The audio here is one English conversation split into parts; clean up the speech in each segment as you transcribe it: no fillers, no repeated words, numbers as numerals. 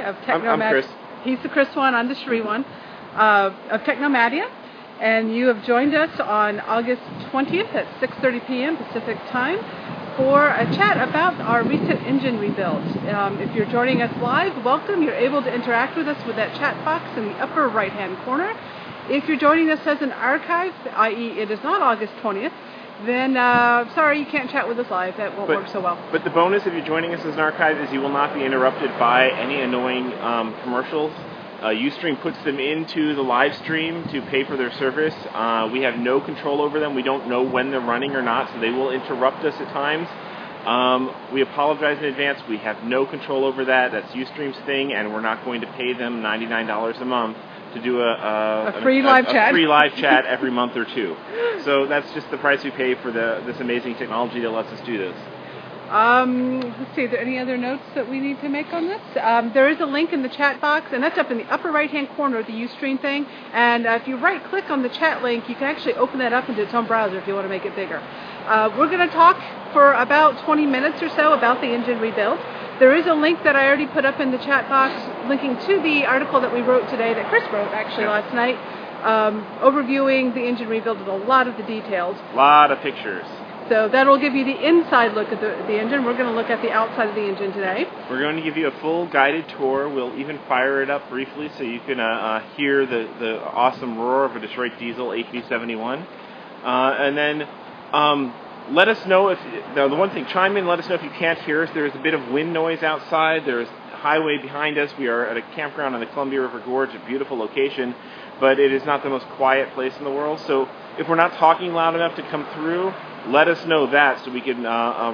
of Technomadia. I'm Chris. He's the Chris one, I'm the Shree one, of Technomadia. And you have joined us on August 20th at 6:30 p.m. Pacific time for a chat about our recent engine rebuild. If you're joining us live, welcome. You're able to interact with us with that chat box in the upper right-hand corner. If you're joining us as an archive, i.e. it is not August 20th, then sorry, you can't chat with us live. That won't work so well. But the bonus if you're joining us as an archive is you will not be interrupted by any annoying commercials. Ustream puts them into the live stream to pay for their service. We have no control over them. We don't know when they're running or not, so they will interrupt us at times. We apologize in advance. We have no control over that. That's Ustream's thing, and we're not going to pay them $99 a month to do a free live chat every month or two. So that's just the price we pay for this amazing technology that lets us do this. Let's see, are there any other notes that we need to make on this? There is a link in the chat box, and that's up in the upper right-hand corner of the Ustream thing. And if you right-click on the chat link, you can actually open that up into its own browser if you want to make it bigger. We're going to talk for about 20 minutes or so about the engine rebuild. There is a link that I already put up in the chat box linking to the article that we wrote today, that Chris wrote actually last night, overviewing the engine rebuild with a lot of the details. A lot of pictures. So that'll give you the inside look at the engine. We're going to look at the outside of the engine today. We're going to give you a full guided tour. We'll even fire it up briefly so you can hear the awesome roar of a Detroit diesel 8V-71. And then let us know if, the one thing, chime in, let us know if you can't hear us. There's a bit of wind noise outside. There's a highway behind us. We are at a campground on the Columbia River Gorge, a beautiful location, but it is not the most quiet place in the world. So if we're not talking loud enough to come through, let us know that so we can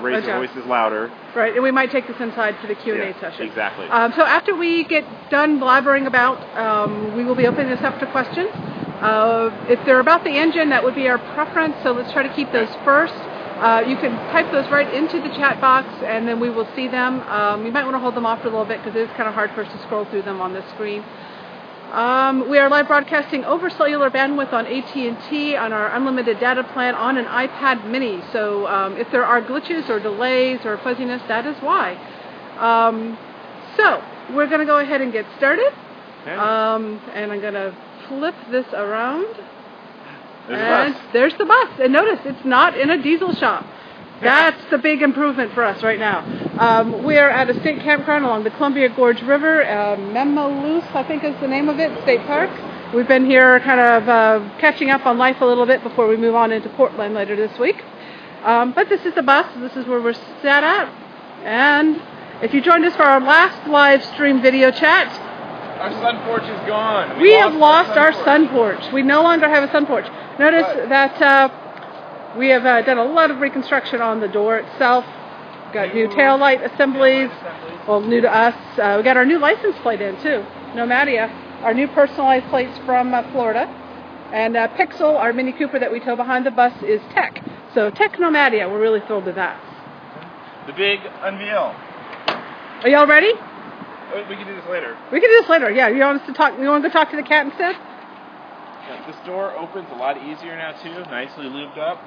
raise our voices louder. Right, and we might take this inside for the Q&A session. Exactly. So after we get done blabbering about, we will be opening this up to questions. If they're about the engine, that would be our preference, so let's try to keep those first. You can type those right into the chat box, and then we will see them. You might want to hold them off for a little bit because it is kind of hard for us to scroll through them on this screen. We are live broadcasting over cellular bandwidth on AT&T on our unlimited data plan on an iPad mini. So if there are glitches or delays or fuzziness, that is why. So we're going to go ahead and get started. Okay. And I'm going to flip this around. There's there's the bus. And notice, it's not in a diesel shop. That's the big improvement for us right now. We are at a state campground along the Columbia Gorge River. Memaloose, I think is the name of it, State Park. We've been here kind of catching up on life a little bit before we move on into Portland later this week. But this is the bus. This is where we're sat at. And if you joined us for our last live stream video chat, our sun porch is gone. We have lost our sun porch. We no longer have a sun porch. Notice that we have done a lot of reconstruction on the door itself. Got new tail light assemblies. Well, new to us. We got our new license plate in too. Nomadia, our new personalized plates from Florida. And Pixel, our Mini Cooper that we tow behind the bus, is Tech. So Technomadia, we're really thrilled with that. The big unveil. Are y'all ready? We can do this later. We can do this later. Yeah, you want us to talk? You want to go talk to the cat instead? Yeah, this door opens a lot easier now too. Nicely lubed up.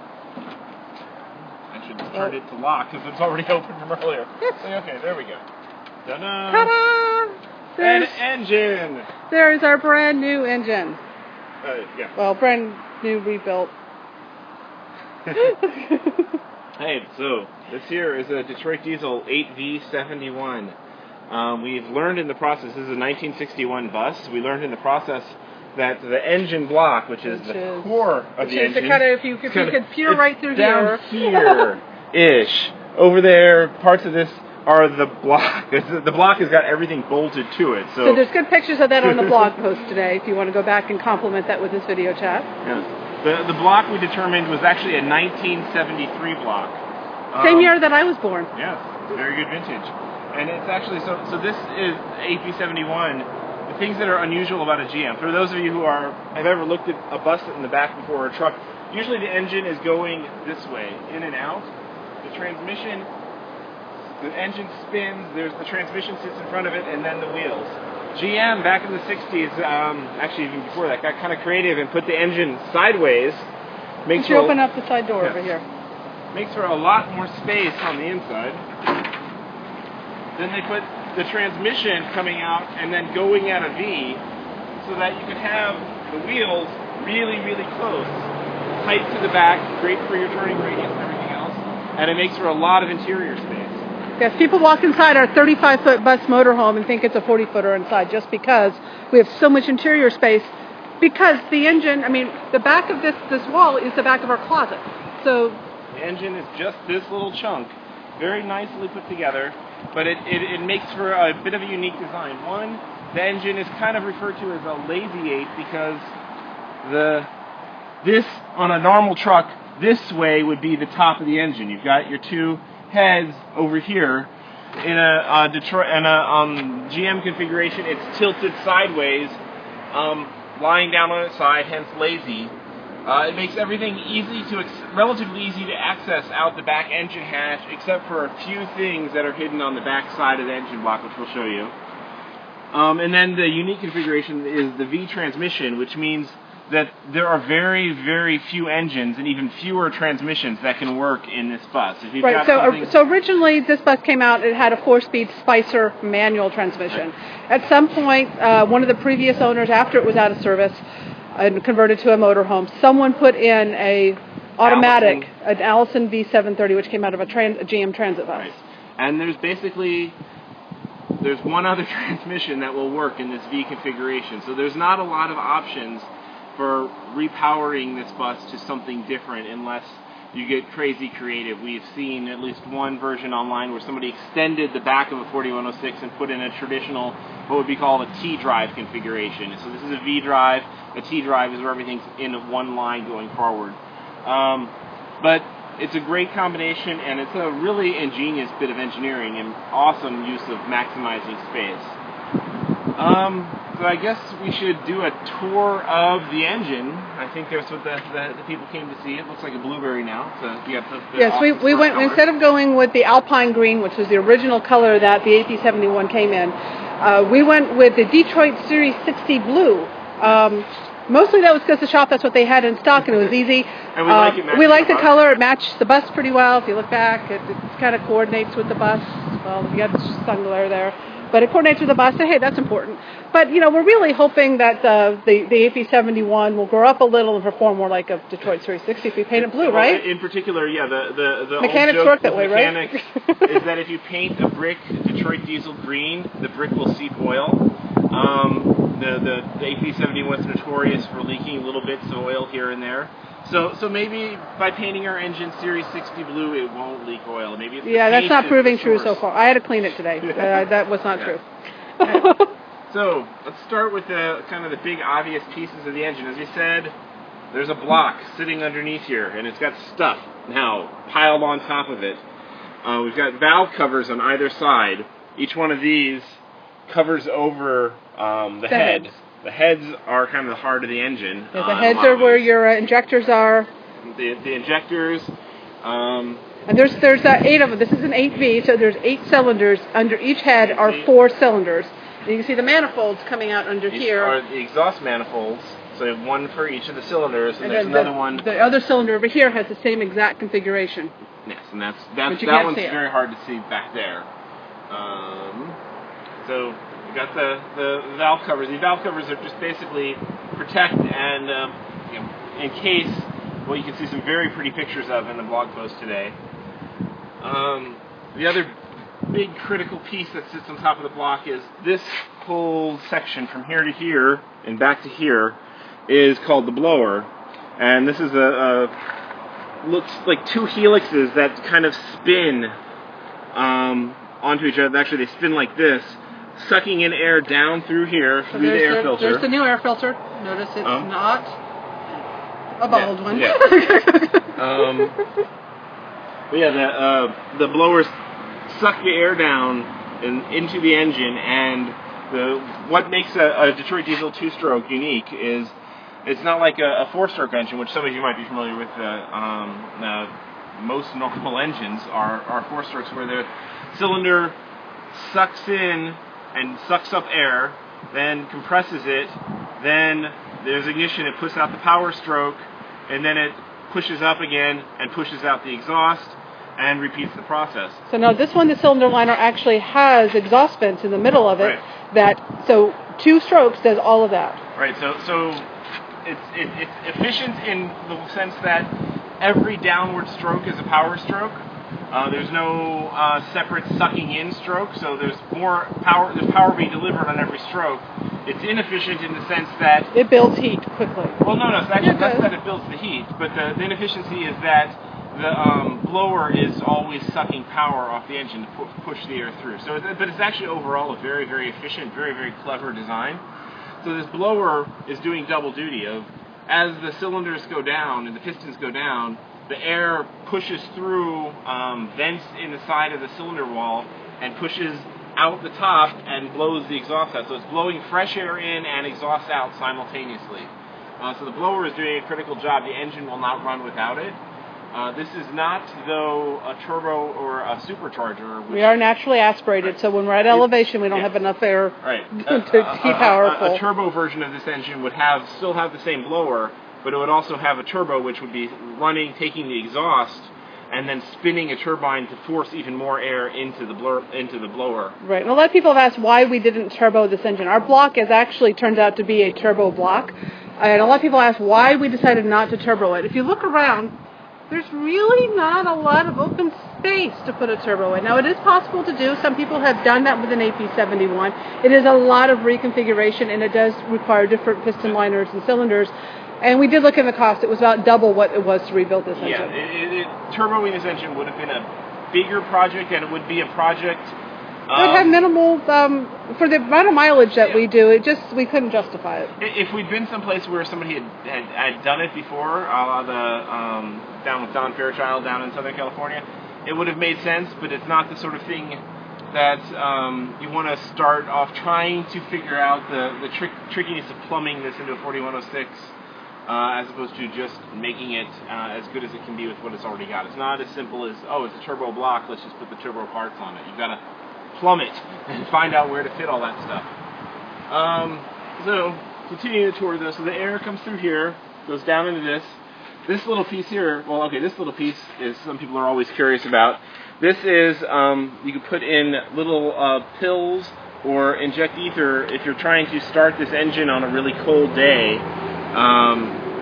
I should turn it to lock because it's already open from earlier. Yes. Okay, there we go. Ta-da! Ta-da! An engine! There's our brand new engine. Yeah. Well, brand new rebuilt. Hey, so this here is a Detroit diesel 8V-71. We've learned in the process, this is a 1961 bus, we learned in the process that the engine block, which is the core of the engine, if you could peer right through down here-ish. Over there, parts of this are the block. The block has got everything bolted to it. So there's good pictures of that on the blog post today if you want to go back and complement that with this video chat. Yeah. The block we determined was actually a 1973 block. Same year that I was born. Yes, very good vintage. And it's actually, so this is 8V-71. The things that are unusual about a GM, for those of you who have ever looked at a bus in the back before or a truck, usually the engine is going this way, in and out. The transmission, the engine spins, the transmission sits in front of it, and then the wheels. GM, back in the 60s, actually even before that, got kind of creative and put the engine sideways. Makes you open up the side door over here. Makes for a lot more space on the inside. Then they put the transmission coming out and then going at a V, so that you can have the wheels really, really close, tight to the back, great for your turning radius and everything else, and it makes for a lot of interior space. Yes, people walk inside our 35-foot bus motorhome and think it's a 40-footer inside just because we have so much interior space. Because the engine, I mean, the back of this wall is the back of our closet. So the engine is just this little chunk, very nicely put together, but it makes for a bit of a unique design. One, the engine is kind of referred to as a lazy 8 because this on a normal truck, this way would be the top of the engine. You've got your two heads over here. In a GM configuration, it's tilted sideways, lying down on its side, hence lazy. It makes everything relatively easy to access out the back engine hatch, except for a few things that are hidden on the back side of the engine block, which we'll show you. And then the unique configuration is the V transmission, which means that there are very, very few engines and even fewer transmissions that can work in this bus. If you've right, got so originally this bus came out, it had a 4-speed Spicer manual transmission. Right. At some point, one of the previous owners, after it was out of service and converted to a motorhome, someone put in an Allison V730, which came out of a GM Transit bus. Right. And there's one other transmission that will work in this V configuration. So there's not a lot of options for repowering this bus to something different unless you get crazy creative. We've seen at least one version online where somebody extended the back of a 4106 and put in a traditional, what would be called a T-drive configuration. So this is a V-drive. A T-drive is where everything's in one line going forward. But it's a great combination, and it's a really ingenious bit of engineering and awesome use of maximizing space. So I guess we should do a tour of the engine. I think that's what the people came to see. It looks like a blueberry now. So you got the yes, we went color. Instead of going with the Alpine green, which was the original color that the 8V-71 came in. We went with the Detroit Series 60 blue. Mostly that was because the shop, that's what they had in stock, and it was easy. And we like it. We like the color. It matched the bus pretty well. If you look back, it kind of coordinates with the bus. Well, you got the sun glare there. But it coordinates with the bus, so hey, that's important. But, we're really hoping that the 8V-71 will grow up a little and perform more like a Detroit Series 60 if we paint it blue, right? In particular, yeah, the mechanics old joke work that way, right? is that if you paint a brick Detroit diesel green, the brick will seep oil. The 8V-71 is notorious for leaking little bits of oil here and there. So maybe by painting our engine Series 60 blue, it won't leak oil. Maybe it's that's not proving true so far. I had to clean it today. That was not true. So let's start with the big obvious pieces of the engine. As we said, there's a block sitting underneath here, and it's got stuff now piled on top of it. We've got valve covers on either side. Each one of these covers over the head. Heads. The heads are kind of the heart of the engine. Yeah, the heads are where your injectors are. The injectors. And there's 8 of them. This is an 8V, so there's 8 cylinders. Under each head are 4 cylinders. And you can see the manifolds coming out under here. Are the exhaust manifolds. So one for each of the cylinders, and there's another one. The other cylinder over here has the same exact configuration. Yes, and that one's very hard to see back there. So we got the valve covers. The valve covers are just basically protect and encase what you can see some very pretty pictures of in the blog post today. The other big critical piece that sits on top of the block is this whole section from here to here and back to here is called the blower, and this is looks like 2 helixes that kind of spin onto each other. Actually, they spin like this, sucking in air down through here through the air filter. There's the new air filter. Notice it's not a bald one. Yeah. But yeah, the blowers suck the air down into the engine, and what makes a Detroit diesel 2-stroke unique is it's not like a 4-stroke engine, which some of you might be familiar with. Most normal engines are 4-strokes, where the cylinder sucks in and sucks up air, then compresses it, then there's ignition, it puts out the power stroke, and then it pushes up again and pushes out the exhaust, and repeats the process. So now this one, the cylinder liner actually has exhaust vents in the middle of it. Right. So 2 strokes does all of that. Right. So it's efficient in the sense that every downward stroke is a power stroke. There's no separate sucking in stroke, so there's more power. There's power being delivered on every stroke. It's inefficient in the sense that it builds heat quickly. Well, no, it's actually less that it builds the heat, but the inefficiency is that the blower is always sucking power off the engine to push the air through. So, but it's actually overall a very, very efficient, very, very clever design. So this blower is doing double duty of, as the cylinders go down and the pistons go down, the air pushes through vents in the side of the cylinder wall and pushes out the top and blows the exhaust out. So it's blowing fresh air in and exhaust out simultaneously. So the blower is doing a critical job. The engine will not run without it. This is not, though, a turbo or a supercharger. We are naturally aspirated, so when we're at elevation, we don't have enough air to keep powerful. A turbo version of this engine would still have the same blower, but it would also have a turbo which would be running, taking the exhaust, and then spinning a turbine to force even more air into the blower. Right, and a lot of people have asked why we didn't turbo this engine. Our block has actually turned out to be a turbo block, and a lot of people ask why we decided not to turbo it. If you look around, there's really not a lot of open space to put a turbo in. Now, it is possible to do. Some people have done that with an 8V-71. It is a lot of reconfiguration, and it does require different piston liners and cylinders. And we did look at the cost. It was about double what it was to rebuild this engine. Yeah, turboing this engine would have been a bigger project, and it would be a project... it would have minimal, for the amount of mileage that we do, we couldn't justify it. If we'd been someplace where somebody had done it before, down with Don Fairchild down in Southern California, it would have made sense, but it's not the sort of thing that you want to start off trying to figure out the trickiness of plumbing this into a 4106, as opposed to just making it as good as it can be with what it's already got. It's not as simple as, oh, it's a turbo block, let's just put the turbo parts on it. You've got to plumb it and find out where to fit all that stuff. So, continuing the tour though, so the air comes through here, goes down into this. This little piece here, this little piece is some people are always curious about. This is, you can put in little pills or inject ether if you're trying to start this engine on a really cold day.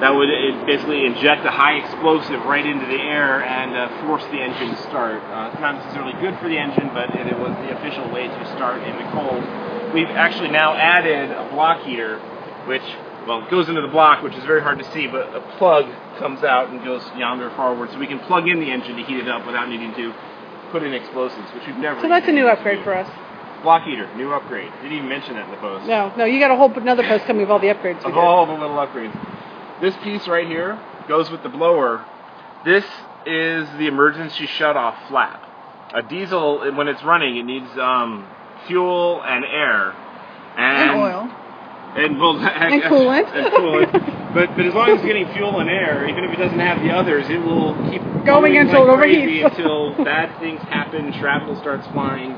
That would basically inject a high explosive right into the air and force the engine to start. It's not necessarily good for the engine, but it was the official way to start in the cold. We've actually now added a block heater, which, it goes into the block, which is very hard to see, but a plug comes out and goes yonder forward, so we can plug in the engine to heat it up without needing to put in explosives, which we've never. So that's a new upgrade for us. Block heater, new upgrade. Didn't even mention that in the post. No, you got a whole another post coming with all the upgrades. Of all the little upgrades. This piece right here goes with the blower. This is the emergency shutoff flap. A diesel, when it's running, it needs fuel and air. And oil. And coolant. And coolant. But as long as it's getting fuel and air, even if it doesn't have the others, it will keep going until it overheats. Until bad things happen, shrapnel starts flying.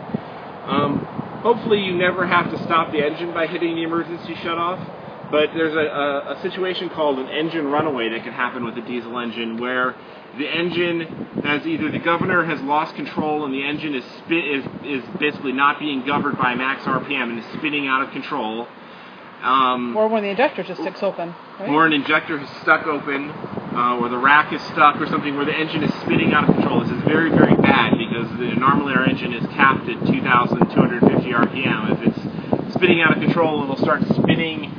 Hopefully you never have to stop the engine by hitting the emergency shutoff, but there's a situation called an engine runaway that can happen with a diesel engine where the engine has either the governor has lost control and the engine is basically not being governed by max RPM and is spinning out of control. Or when the injector just sticks open. Right? Or an injector is stuck open, or the rack is stuck or something where the engine is spinning out of control. This is very, very bad because normally our engine is capped at 2,250 RPM. If it's spinning out of control, it'll start spinning,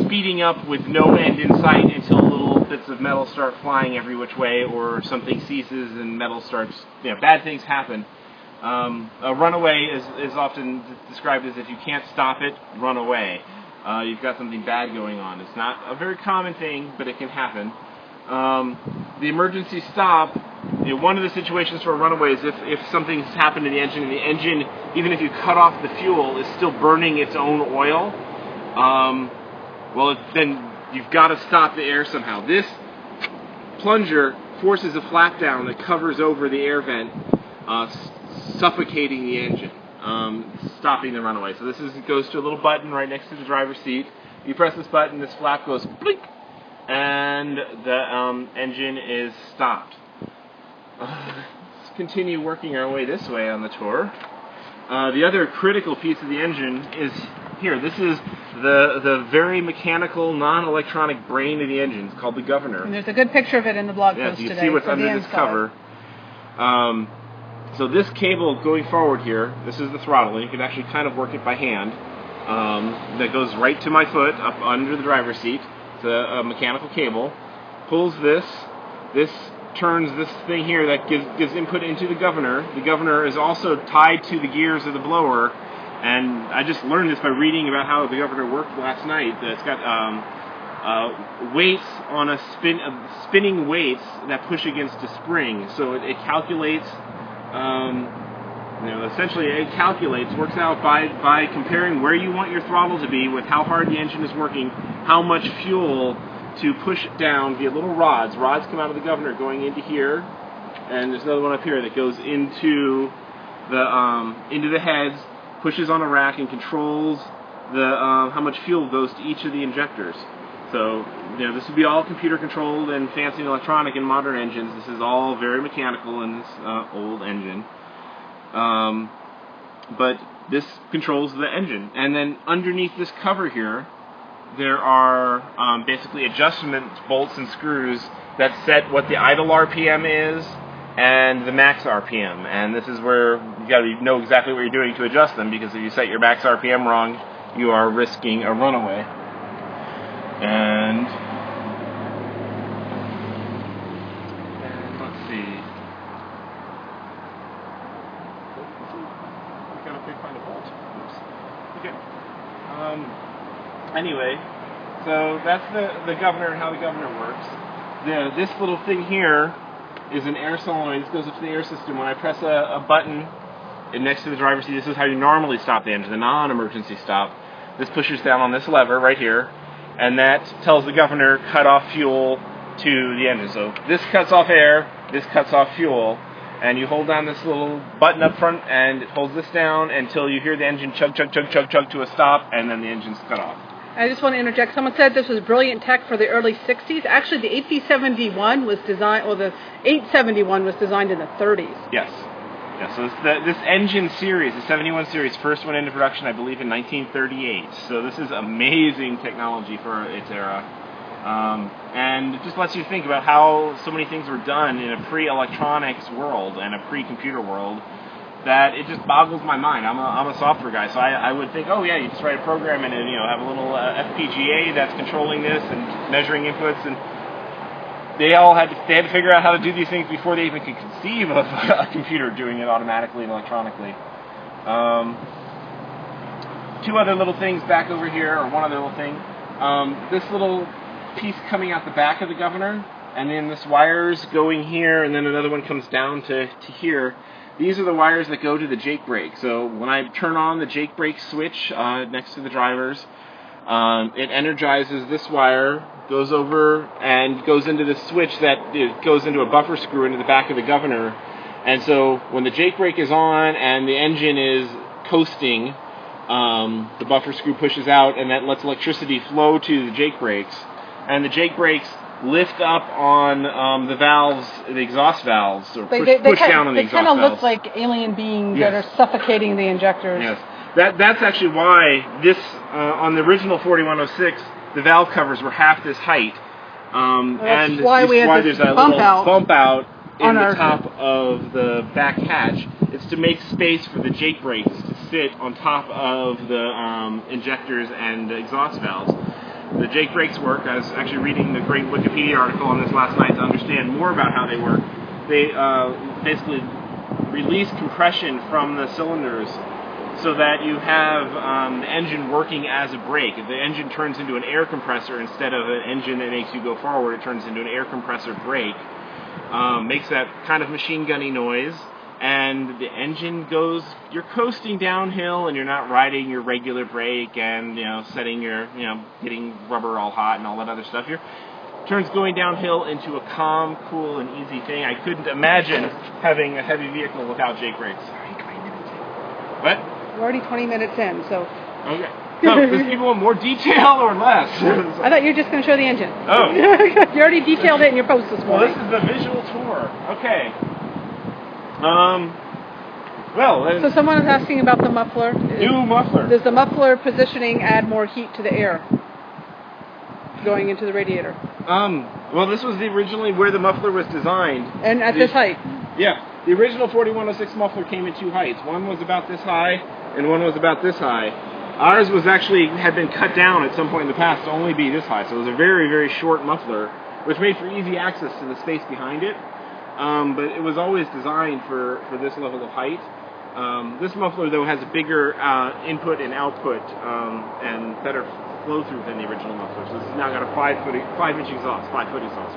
speeding up with no end in sight until little bits of metal start flying every which way, or something ceases and metal starts, bad things happen. A runaway is often described as if you can't stop it, run away. You've got something bad going on. It's not a very common thing, but it can happen. The emergency stop, one of the situations for a runaway is if something's happened to the engine, and the engine, even if you cut off the fuel, is still burning its own oil, then you've got to stop the air somehow. This plunger forces a flap down that covers over the air vent, suffocating the engine, stopping the runaway. So it goes to a little button right next to the driver's seat. You press this button, this flap goes blink, and the engine is stopped. let's continue working our way this way on the tour. The other critical piece of the engine is here. This is the very mechanical, non-electronic brain of the engine. It's called the governor. And there's a good picture of it in the blog post today. You can today. see what's under this cover. So this cable going forward here, this is the throttle, and you can actually kind of work it by hand. That goes right to my foot, up under the driver's seat. It's a mechanical cable. Pulls this. This turns this thing here that gives input into the governor. The governor is also tied to the gears of the blower, and I just learned this by reading about how the governor worked last night. It's got weights on spinning weights that push against a spring, so it calculates. Essentially it calculates, works out by comparing where you want your throttle to be with how hard the engine is working, how much fuel to push it down via little rods. Rods come out of the governor going into here, and there's another one up here that goes into the heads, pushes on a rack, and controls how much fuel goes to each of the injectors. So, this would be all computer controlled and fancy and electronic in modern engines. This is all very mechanical in this old engine. But this controls the engine. And then underneath this cover here, there are basically adjustment bolts and screws that set what the idle RPM is and the max RPM. And this is where you got to know exactly what you're doing to adjust them, because if you set your max RPM wrong, you are risking a runaway. And let's see. We gotta find a bolt. Oops. Okay. Anyway, so that's the governor and how the governor works. This little thing here is an air solenoid. This goes up to the air system. When I press a button next to the driver's seat, this is how you normally stop the engine, the non-emergency stop. This pushes down on this lever right here, and that tells the governor cut off fuel to the engine. So this cuts off air, this cuts off fuel, and you hold down this little button up front, and it holds this down until you hear the engine chug, chug, chug, chug, chug to a stop, and then the engine's cut off. I just want to interject. Someone said this was brilliant tech for the early 60s. Actually, the 8V-71 was designed, or the 871 was designed in the 30s. Yes. Yeah, so this engine series, the 71 series, first went into production, I believe, in 1938. So this is amazing technology for its era. And it just lets you think about how so many things were done in a pre-electronics world and a pre-computer world, that it just boggles my mind. I'm a software guy, so I would think, oh yeah, you just write a program and have a little FPGA that's controlling this and measuring inputs, and they had to figure out how to do these things before they even could conceive of a computer doing it automatically and electronically. Two other little things back over here, or one other little thing. This little piece coming out the back of the governor, and then this wires going here, and then another one comes down to here. These are the wires that go to the Jake brake. So when I turn on the Jake brake switch next to the drivers, it energizes this wire, goes over and goes into the switch that goes into a buffer screw into the back of the governor. And so when the Jake brake is on and the engine is coasting, the buffer screw pushes out, and that lets electricity flow to the Jake brakes. And the Jake brakes lift up on the valves, the exhaust valves, or push down on the exhaust valves. They kind of look like alien beings that are suffocating the injectors. Yes. That's actually why this, on the original 4106, the valve covers were half this height. That's why there's a little bump out in the top of the back hatch. It's to make space for the Jake brakes to sit on top of the injectors and the exhaust valves. The Jake brakes work. I was actually reading the great Wikipedia article on this last night to understand more about how they work. They basically release compression from the cylinders so that you have the engine working as a brake. If the engine turns into an air compressor instead of an engine that makes you go forward, it turns into an air compressor brake. Makes that kind of machine gunny noise, and the engine goes, you're coasting downhill, and you're not riding your regular brake and, setting your, getting rubber all hot and all that other stuff. Turns going downhill into a calm, cool, and easy thing. I couldn't imagine having a heavy vehicle without Jake brakes. Sorry, 20 minutes in. What? We're already 20 minutes in, so... Okay. So, does people want more detail or less? I thought you were just going to show the engine. Oh. You already detailed it in your post this morning. Well, this is the visual tour. Okay. Well, So someone is asking about the muffler. New muffler. Does the muffler positioning add more heat to the air going into the radiator? Well, this was originally where the muffler was designed. And at this height? Yeah. The original 4106 muffler came in two heights. One was about this high, and one was about this high. Ours was had been cut down at some point in the past to only be this high, so it was a very, very short muffler, which made for easy access to the space behind it. But it was always designed for this level of height. This muffler, though, has a bigger input and output and better flow through than the original muffler. So this has now got a 5-inch exhaust, 5-foot exhaust.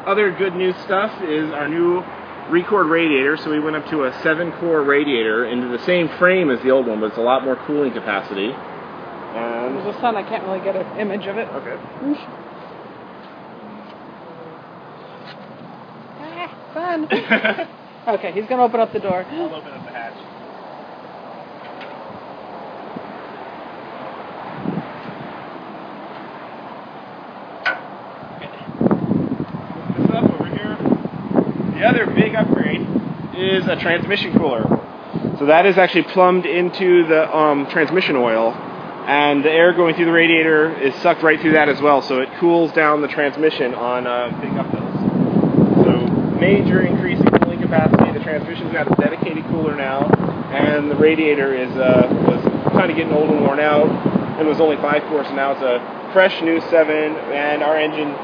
Other good news stuff is our new record radiator. So we went up to a 7-core radiator into the same frame as the old one, but it's a lot more cooling capacity. And there's the sun. I can't really get an image of it. Okay. Fun. Okay, he's going to open up the door. I'll open up the hatch. This up over here. The other big upgrade is a transmission cooler. So that is actually plumbed into the transmission oil, and the air going through the radiator is sucked right through that as well, so it cools down the transmission on big uphills. So major increase in cooling capacity. The transmission's got a dedicated cooler now, and the radiator was kind of getting old and worn out, and was only 5-core, so now it's a fresh new 7, and our engine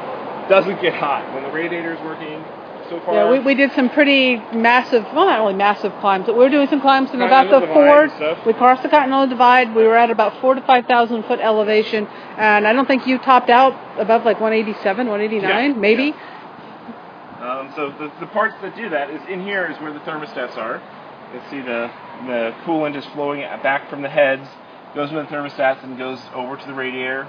doesn't get hot when the radiator is working. So far, yeah, we did some pretty massive, well, not really massive climbs, but we were doing some climbs in about the Ford. We crossed the Continental Divide. We were at about 4,000 to 5,000 foot elevation, and I don't think you topped out above like 187, 189, maybe. Yeah. So the parts that do that is in here is where the thermostats are. You can see the coolant is flowing back from the heads, goes into the thermostats and goes over to the radiator.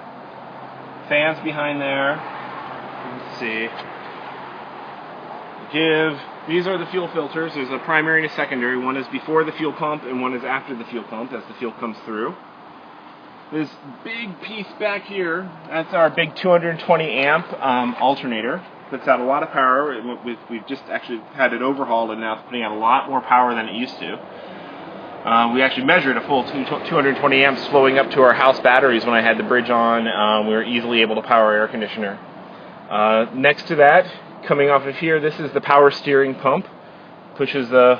Fans behind there. Let's see. These are the fuel filters. There's a primary and a secondary. One is before the fuel pump and one is after the fuel pump as the fuel comes through. This big piece back here, that's our big 220 amp alternator. Puts out a lot of power. We've just actually had it overhauled and now it's putting out a lot more power than it used to. We actually measured a full 220 amps flowing up to our house batteries when I had the bridge on. We were easily able to power our air conditioner. Next to that, coming off of here, this is the power steering pump. Pushes the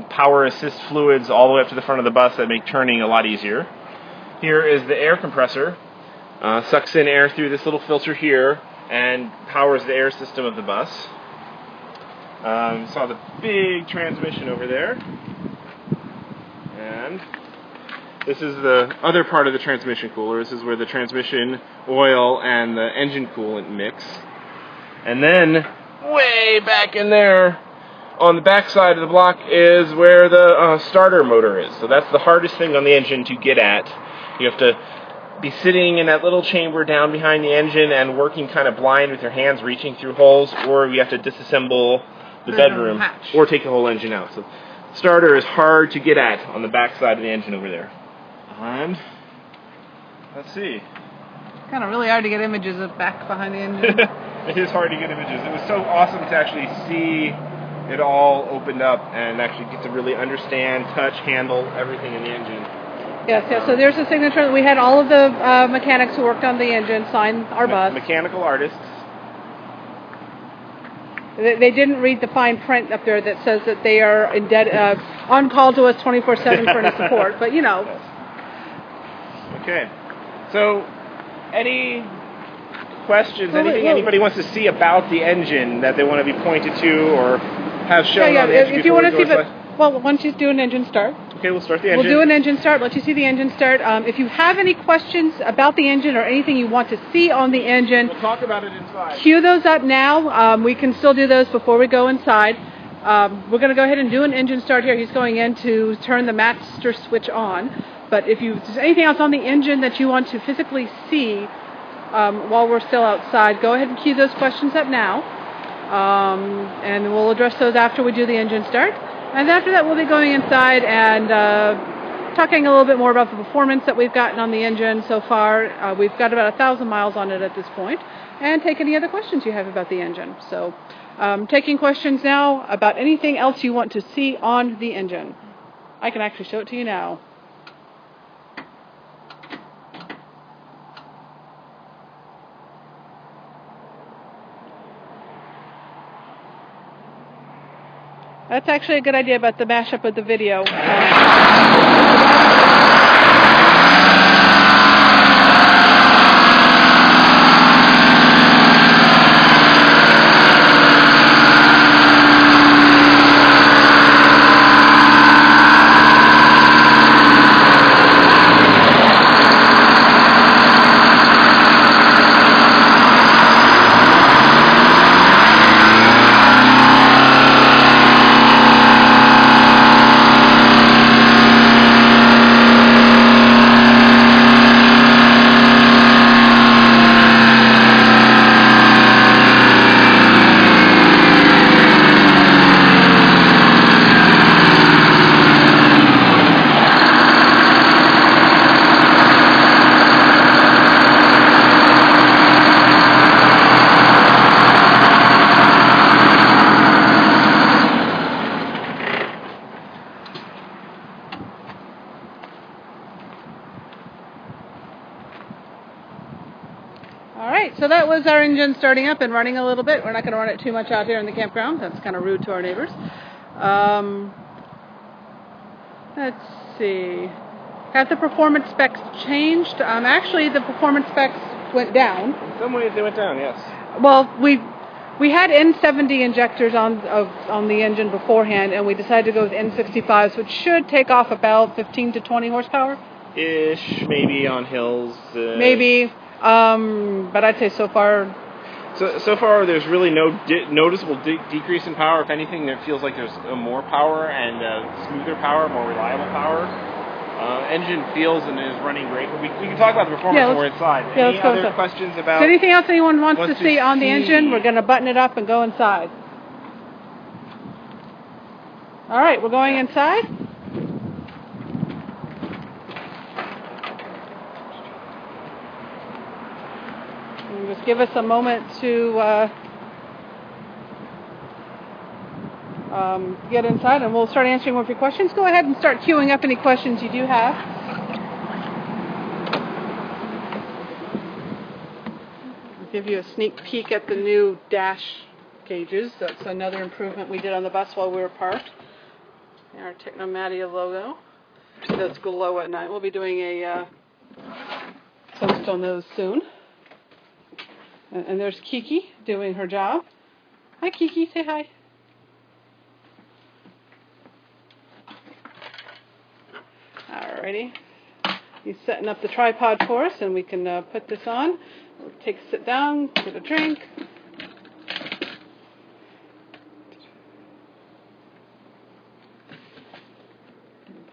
power assist fluids all the way up to the front of the bus that make turning a lot easier. Here is the air compressor. Sucks in air through this little filter here and powers the air system of the bus. Saw the big transmission over there. And this is the other part of the transmission cooler. This is where the transmission oil and the engine coolant mix. And then way back in there on the back side of the block is where the starter motor is. So that's the hardest thing on the engine to get at. You have to be sitting in that little chamber down behind the engine and working kind of blind with your hands reaching through holes, or you have to disassemble the bedroom or take the whole engine out. So starter is hard to get at on the back side of the engine over there. And let's see. Kind of really hard to get images of back behind the engine. It is hard to get images. It was so awesome to actually see it all opened up and actually get to really understand, touch, handle everything in the engine. Yes, yes. So there's a signature. We had all of the mechanics who worked on the engine sign our bus. Mechanical artists. They didn't read the fine print up there that says that they are on call to us 24/7 for any support, but you know. Yes. Okay. So, any questions? Anything anybody wants to see about the engine that they want to be pointed to or have shown on the engine? If you want to see the, well, why don't you do an engine start? Okay, we'll start the engine. We'll do an engine start. Let you see the engine start. If you have any questions about the engine or anything you want to see on the engine, we'll talk about it inside. Cue those up now. We can still do those before we go inside. We're going to go ahead and do an engine start here. He's going in to turn the master switch on. But if there's anything else on the engine that you want to physically see while we're still outside, go ahead and cue those questions up now. And we'll address those after we do the engine start. And after that, we'll be going inside and talking a little bit more about the performance that we've gotten on the engine so far. We've got about 1,000 miles on it at this point, and take any other questions you have about the engine. So taking questions now about anything else you want to see on the engine. I can actually show it to you now. That's actually a good idea about the mashup of the video. So that was our engine starting up and running a little bit. We're not going to run it too much out here in the campground. That's kind of rude to our neighbors. Let's see. Have the performance specs changed? Actually, the performance specs went down. In some ways, they went down, yes. Well, we had N70 injectors on the engine beforehand, and we decided to go with N65s, which should take off about 15 to 20 horsepower. Ish, maybe on hills. Maybe. But I'd say so far... So far, there's really no noticeable decrease in power. If anything, it feels like there's more power and smoother power, more reliable power. Engine feels and is running great. We can talk about the performance when we're inside. Yeah, Any other questions about... Anything else anyone wants to see on the engine? We're going to button it up and go inside. All right, we're going inside. Just give us a moment to get inside, and we'll start answering more of your questions. Go ahead and start queuing up any questions you do have. I'll give you a sneak peek at the new dash gauges. That's another improvement we did on the bus while we were parked. Our Technomatia logo. Those glow at night. We'll be doing a post on those soon. And there's Kiki doing her job. Hi, Kiki. Say hi. Alrighty. He's setting up the tripod for us, and we can put this on. We'll take a sit down, get a drink.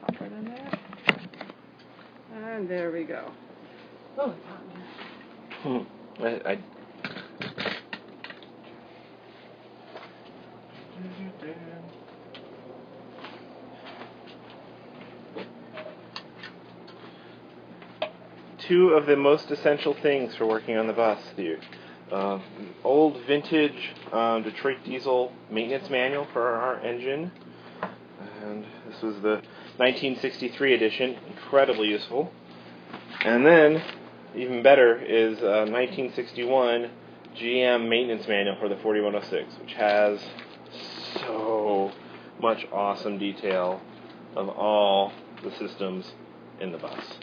Pop right in there. And there we go. Oh, it's hot in here. Two of the most essential things for working on the bus: the old vintage Detroit diesel maintenance manual for our engine, and this was the 1963 edition, incredibly useful. And then, even better, is 1961 GM maintenance manual for the 4106, which has so much awesome detail of all the systems in the bus.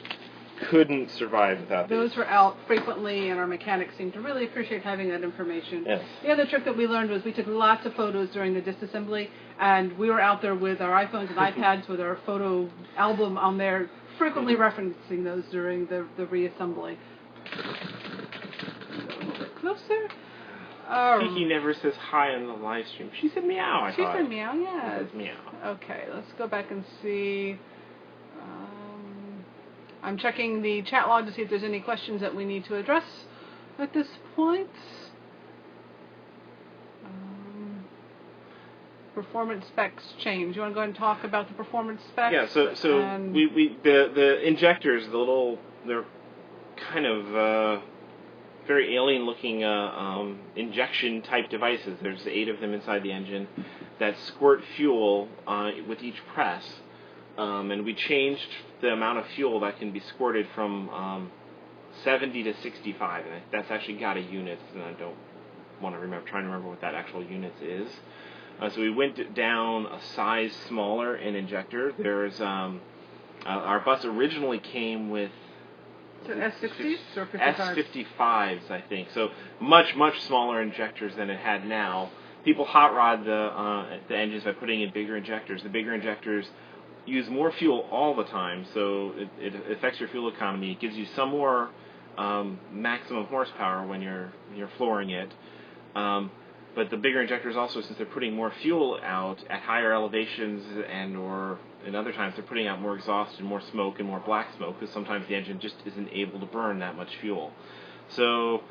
Couldn't survive without these. Those were out frequently, and our mechanics seem to really appreciate having that information. Yes. The other trick that we learned was we took lots of photos during the disassembly, and we were out there with our iPhones and iPads with our photo album on there, frequently referencing those during the reassembly. A little bit closer. Kiki never says hi on the live stream. She said meow, She said meow, yes. She says meow. Okay, let's go back and see. I'm checking the chat log to see if there's any questions that we need to address at this point. performance specs change. You want to go ahead and talk about the performance specs? Yeah, so the injectors, they're kind of very alien-looking injection-type devices. There's 8 of them inside the engine that squirt fuel with each press, and we changed the amount of fuel that can be squirted from 70 to 65, and that's actually got a unit, and I don't want to trying to remember what that actual unit is. So we went down a size smaller in injector. There's our bus originally came with S60s or 55s? S55s, I think. So much smaller injectors than it had now. People hot rod the engines by putting in bigger injectors. The bigger injectors use more fuel all the time, so it affects your fuel economy. It gives you some more maximum horsepower when you're flooring it. But the bigger injectors also, since they're putting more fuel out at higher elevations and other times they're putting out more exhaust and more smoke and more black smoke, because sometimes the engine just isn't able to burn that much fuel. So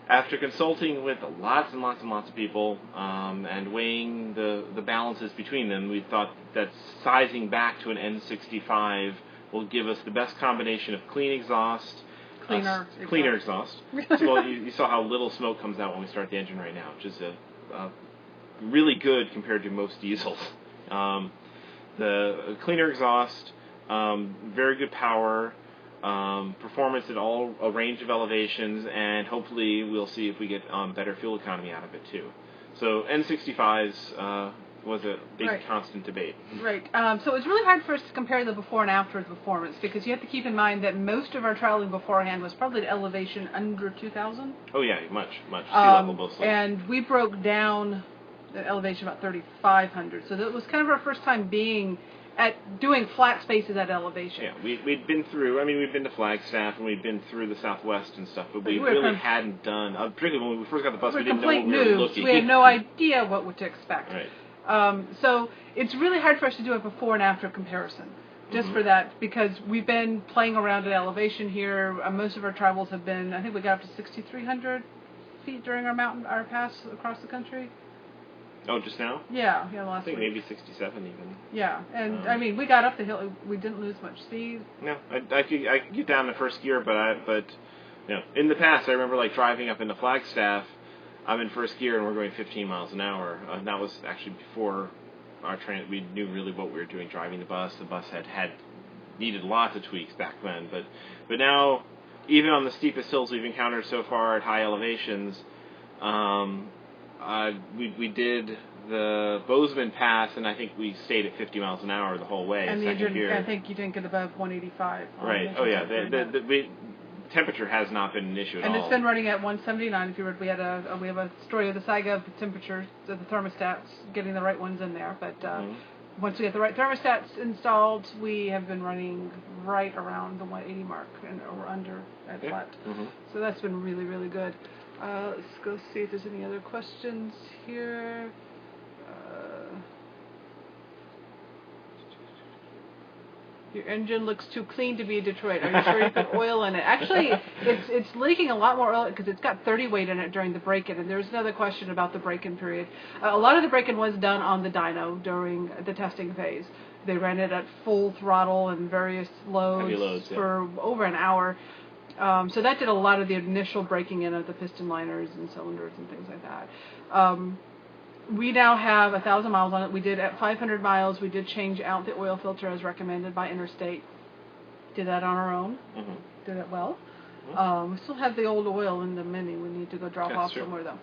after consulting with lots and lots of people and weighing the balances between them, we thought that sizing back to an N65 will give us the best combination of clean exhaust, cleaner exhaust. So you saw how little smoke comes out when we start the engine right now, which is really good compared to most diesels. The cleaner exhaust, very good power, performance at a range of elevations, and hopefully we'll see if we get better fuel economy out of it too. So N65s was a big constant debate. Right. So it's really hard for us to compare the before and after the performance, because you have to keep in mind that most of our traveling beforehand was probably at elevation under 2,000. Oh yeah, much sea level mostly. And we broke down the elevation about 3,500. So that was kind of our first time doing flat spaces at elevation. Yeah, we'd been through. I mean, we'd been to Flagstaff and we'd been through the Southwest and stuff, but we really hadn't done. Particularly when we first got the bus, we didn't know what we were looking. We had no idea what to expect. Right. So it's really hard for us to do a before and after comparison, just for that, because we've been playing around at elevation here. Most of our travels have been, I think we got up to 6,300 feet during our pass across the country. Oh, just now? Yeah, last I think week. maybe 67 even. Yeah, and I mean, we got up the hill. We didn't lose much speed. No, I could get down to first gear, but in the past I remember driving up into Flagstaff. I'm in first gear and we're going 15 miles an hour. That was actually before our train. We knew really what we were doing driving the bus. The bus had needed lots of tweaks back then, but now, even on the steepest hills we've encountered so far at high elevations, we did the Bozeman Pass, and I think we stayed at 50 miles an hour the whole way. And I think you didn't get above 185. Right. Oh yeah. The temperature has not been an issue at all. And it's been running at 179. If you read, we have a story of the SIGA of the temperatures, of the thermostats, getting the right ones in there. But once we get the right thermostats installed, we have been running right around the 180 mark or under at flat. So that's been really, really good. Let's go see if there's any other questions here. Your engine looks too clean to be Detroit. Are you sure you put oil in it? Actually, it's leaking a lot more oil because it's got 30 weight in it during the break-in. And there's another question about the break-in period. A lot of the break-in was done on the dyno during the testing phase. They ran it at full throttle and various loads for over an hour. So that did a lot of the initial breaking in of the piston liners and cylinders and things like that. We now have 1,000 miles on it. We did at 500 miles. We did change out the oil filter as recommended by Interstate. Did that on our own. Did it well. We still have the old oil in the Mini. We need to go drop off somewhere though.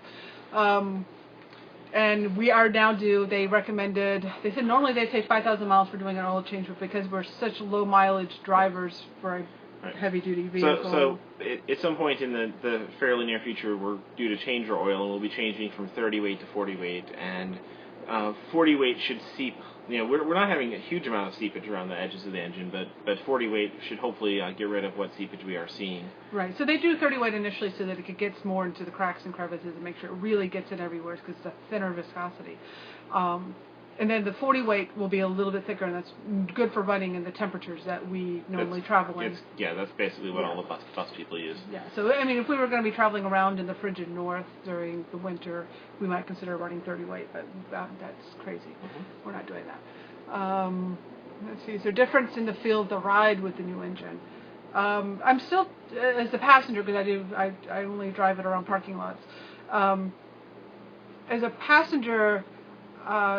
And we are now due. They said normally they take 5,000 miles for doing an oil change, but because we're such low mileage drivers for a heavy-duty vehicle. So at some point in the fairly near future, we're due to change our oil, and we'll be changing from 30 weight to 40 weight. And 40 weight should seep. We're not having a huge amount of seepage around the edges of the engine, but 40 weight should hopefully get rid of what seepage we are seeing. Right. So they do 30 weight initially so that it gets more into the cracks and crevices and make sure it really gets in everywhere because it's a thinner viscosity. And then the 40 weight will be a little bit thicker, and that's good for running in the temperatures that we normally travel in. That's basically what all the bus people use. Yeah, so I mean, if we were going to be traveling around in the frigid north during the winter, we might consider running 30 weight, but that's crazy. We're not doing that. Let's see, is there a difference in the feel of the ride with the new engine? I'm still, as the passenger, because I only drive it around parking lots. As a passenger,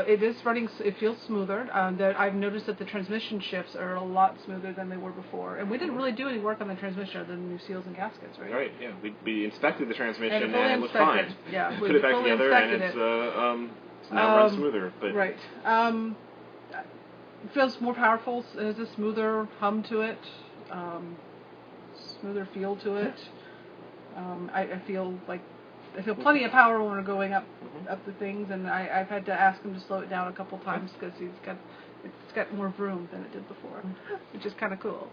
it is running. It feels smoother. I've noticed that the transmission shifts are a lot smoother than they were before. And we didn't really do any work on the transmission other than new seals and gaskets, right? Right. Yeah. We inspected the transmission and it was inspected. fine. Yeah. Put it back together and it's now runs smoother. But right. It feels more powerful. It has a smoother hum to it. Smoother feel to it. I feel plenty of power when we're going up the things, and I've had to ask him to slow it down a couple times because it's got more vroom than it did before, which is kind of cool.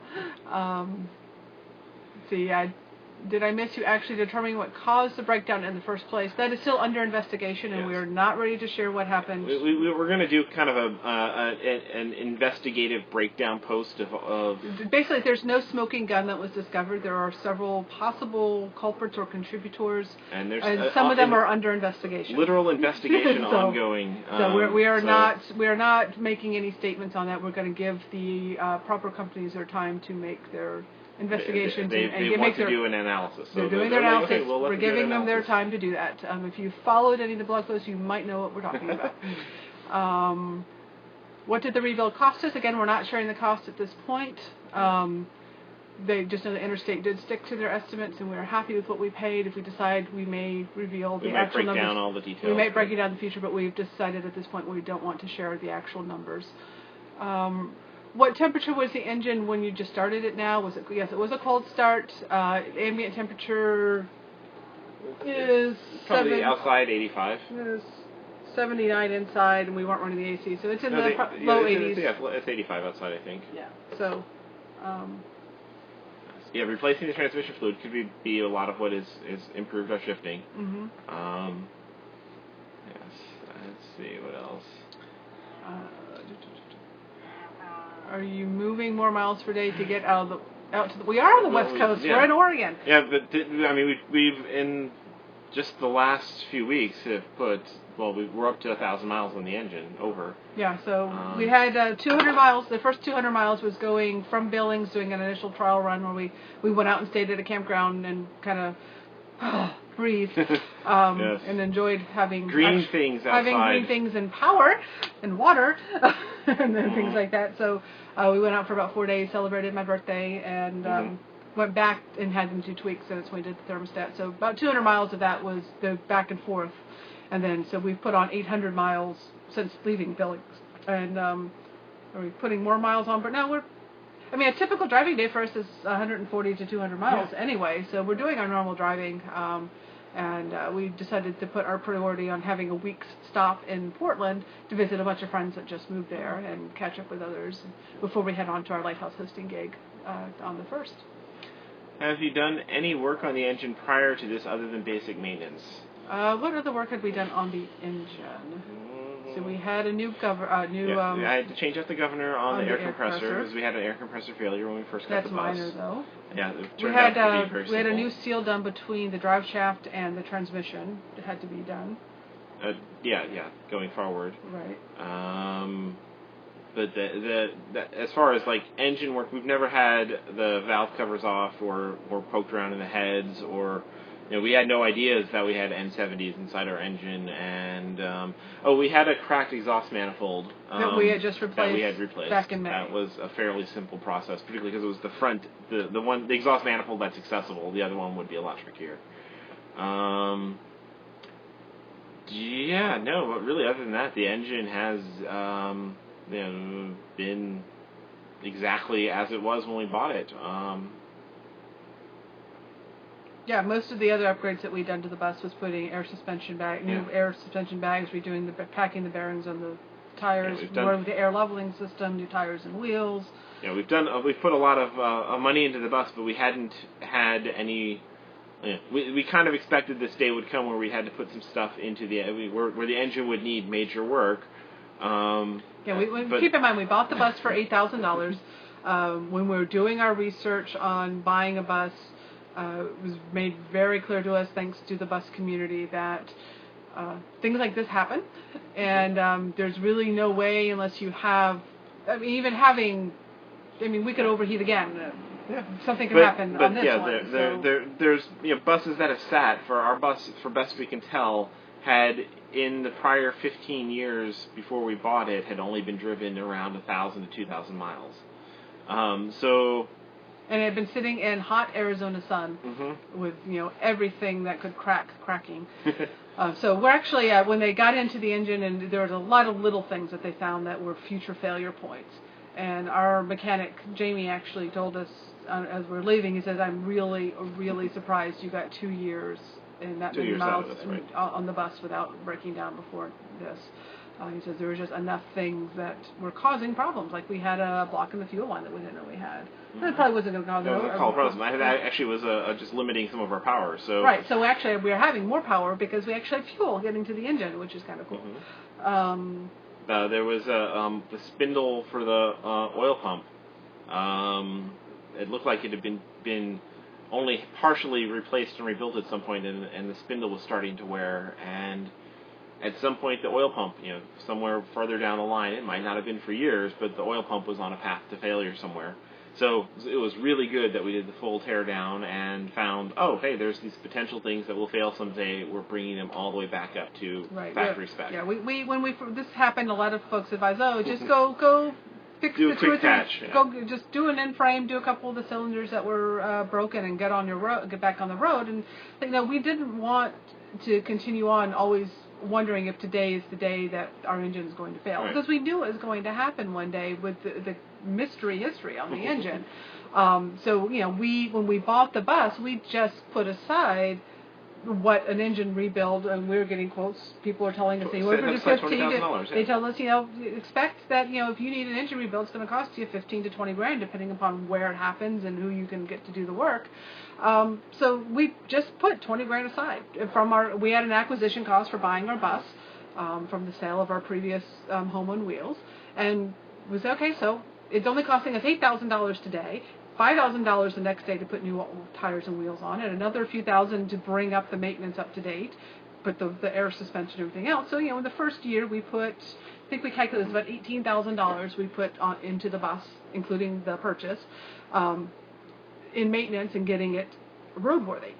Did I miss you actually determining what caused the breakdown in the first place? That is still under investigation, and we are not ready to share what happened. We're going to do kind of an investigative breakdown post of... Basically, there's no smoking gun that was discovered. There are several possible culprits or contributors, and some of them are under investigation. Literal investigation ongoing. We are not making any statements on that. We're going to give the proper companies their time to make their investigations. They want to do an analysis. So they're doing their analysis. Okay, we're giving them their time to do that. If you followed any of the blog posts, you might know what we're talking about. What did the rebuild cost us? Again, we're not sharing the cost at this point. They just know the Interstate did stick to their estimates, and we're happy with what we paid. If we decide we may reveal the actual numbers. We might break down all the details. We might break it down in the future, but we've decided at this point we don't want to share the actual numbers. What temperature was the engine when you just started it now? Yes, it was a cold start. Ambient temperature is probably outside 85. Is 79 inside, and we weren't running the AC, so it's in the low 80s. It's 85 outside, I think. Yeah. So. Replacing the transmission fluid could be a lot of what is improved our shifting. Yes. Let's see what else. Are you moving more miles per day to get out to the? We are on the West Coast. Yeah. We're in Oregon. Yeah, but we've in just the last few weeks have put. Well, we're up to 1,000 miles on the engine over. Yeah, so we had 200 miles. The first 200 miles was going from Billings, doing an initial trial run where we went out and stayed at a campground and kind of breathed and enjoyed having green things outside. Having green things and power and water and then things like that. So we went out for about 4 days, celebrated my birthday, and went back and had them do tweaks, and that's when we did the thermostat. So about 200 miles of that was the back and forth. And then, so we've put on 800 miles since leaving Billings. And are we putting more miles on? But now a typical driving day for us is 140 to 200 miles anyway. So we're doing our normal driving. And we decided to put our priority on having a week's stop in Portland to visit a bunch of friends that just moved there and catch up with others before we head on to our lighthouse hosting gig on the 1st. Have you done any work on the engine prior to this other than basic maintenance? What other work had we done on the engine? So we had a new I had to change out the governor on the air compressor because we had an air compressor failure when we first got the bus. That's minor, though. Yeah, it turned out to be very we had a new seal done between the drive shaft and the transmission. It had to be done. Going forward. Right. But as far as like engine work, we've never had the valve covers off or poked around in the heads or. We had no ideas that we had N70s inside our engine, and we had a cracked exhaust manifold that we had just replaced. Back in May. That was a fairly simple process, particularly because it was the front, the exhaust manifold that's accessible. The other one would be a lot trickier. But really, other than that, the engine has been exactly as it was when we bought it. Yeah, most of the other upgrades that we'd done to the bus was putting air suspension new air suspension bags, redoing packing the bearings on the tires, more of the air leveling system, new tires and wheels. Yeah, we've put a lot of money into the bus, but we hadn't had any. We kind of expected this day would come where we had to put some stuff into where the engine would need major work. Keep in mind, we bought the bus for $8,000. When we were doing our research on buying a bus, it was made very clear to us, thanks to the bus community, that things like this happen, and there's really no way unless you have, we could overheat again. Something could happen on this one. There's buses that have sat. For our bus, for best we can tell, had in the prior 15 years before we bought it, had only been driven around 1,000 to 2,000 miles. And it had been sitting in hot Arizona sun with everything that could cracking. So we're actually when they got into the engine, and there was a lot of little things that they found that were future failure points. And our mechanic Jamie actually told us as we're leaving, he says, "I'm really, really surprised you got 2 years and that many miles on the bus without breaking down before this." He says there were just enough things that were causing problems, like we had a block in the fuel line that we didn't know we had. That probably wasn't going to cause a problem. That actually was just limiting some of our power. So right. So actually we are having more power because we actually have fuel getting to the engine, which is kind of cool. There was the spindle for the oil pump. It looked like it had been only partially replaced and rebuilt at some point, and the spindle was starting to wear. And at some point, the oil pump, somewhere further down the line, it might not have been for years, but the oil pump was on a path to failure somewhere. So it was really good that we did the full tear down and found, hey, there's these potential things that will fail someday. We're bringing them all the way back up to factory spec. Yeah, when this happened, a lot of folks advised, just go fix do a quick patch. Go just do an end frame, do a couple of the cylinders that were broken, and get back on the road. And we didn't want to continue on always wondering if today is the day that our engine is going to fail, because we knew it was going to happen one day with the mystery history on the engine. So when we bought the bus, we just put aside what an engine rebuild, and we were getting quotes. People are telling us they were just $15,000. They tell us expect that if you need an engine rebuild, it's going to cost you $15,000 to $20,000 depending upon where it happens and who you can get to do the work. So we just put $20,000 aside we had an acquisition cost for buying our bus from the sale of our previous home on wheels, and we said, okay, so it's only costing us $8,000 today. $5,000 the next day to put new tires and wheels on, and another few thousand to bring up the maintenance up to date, put the air suspension and everything else. So in the first year we put, I think we calculated about $18,000 we put into the bus, including the purchase, in maintenance and getting it roadworthy.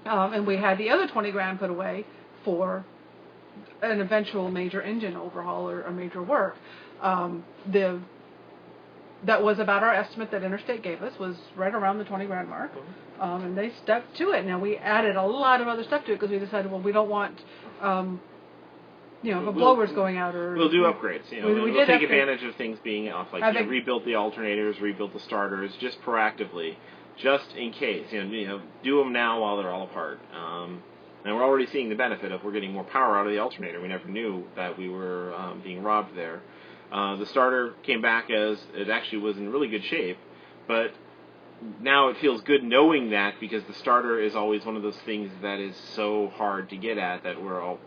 And we had the other $20,000 put away for an eventual major engine overhaul or a major work. That was about our estimate that Interstate gave us, was right around the $20,000 mark, and they stuck to it. Now we added a lot of other stuff to it because we decided, we don't want, if a blower's going out or we'll do upgrades. We'll take advantage of things being off, like rebuild the alternators, rebuild the starters, just proactively, just in case. Do them now while they're all apart. And we're already seeing the benefit of we're getting more power out of the alternator. We never knew that we were being robbed there. The starter came back as it actually was in really good shape, but now it feels good knowing that, because the starter is always one of those things that is so hard to get at that we're all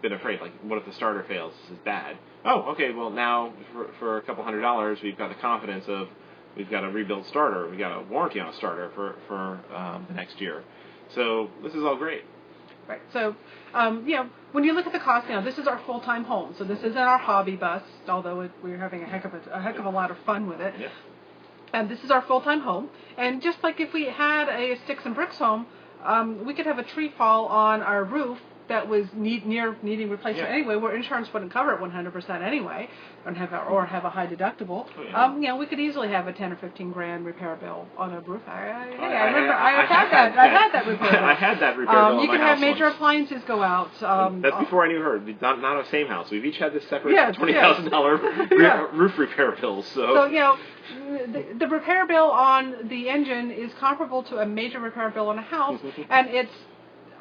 been afraid. Like, what if the starter fails? This is bad. Oh, okay, well now for a couple $100, we've got the confidence of we've got a rebuilt starter. We've got a warranty on a starter for the next year. So this is all great. Right. So, when you look at the cost now, this is our full-time home. So this isn't our hobby bus, although we're having a heck of a lot of fun with it. Yeah. And this is our full-time home. And just like if we had a sticks and bricks home, we could have a tree fall on our roof that was needing replacement anyway, where insurance wouldn't cover it 100% anyway, or have a high deductible. We could easily have a $10,000 or $15,000 repair bill on a roof. I remember I had that repair bill. I had that repair bill. You can have major appliances go out. That's before I knew her. Not a same house. We've each had this separate $20,000 roof repair bills. So the repair bill on the engine is comparable to a major repair bill on a house, and it's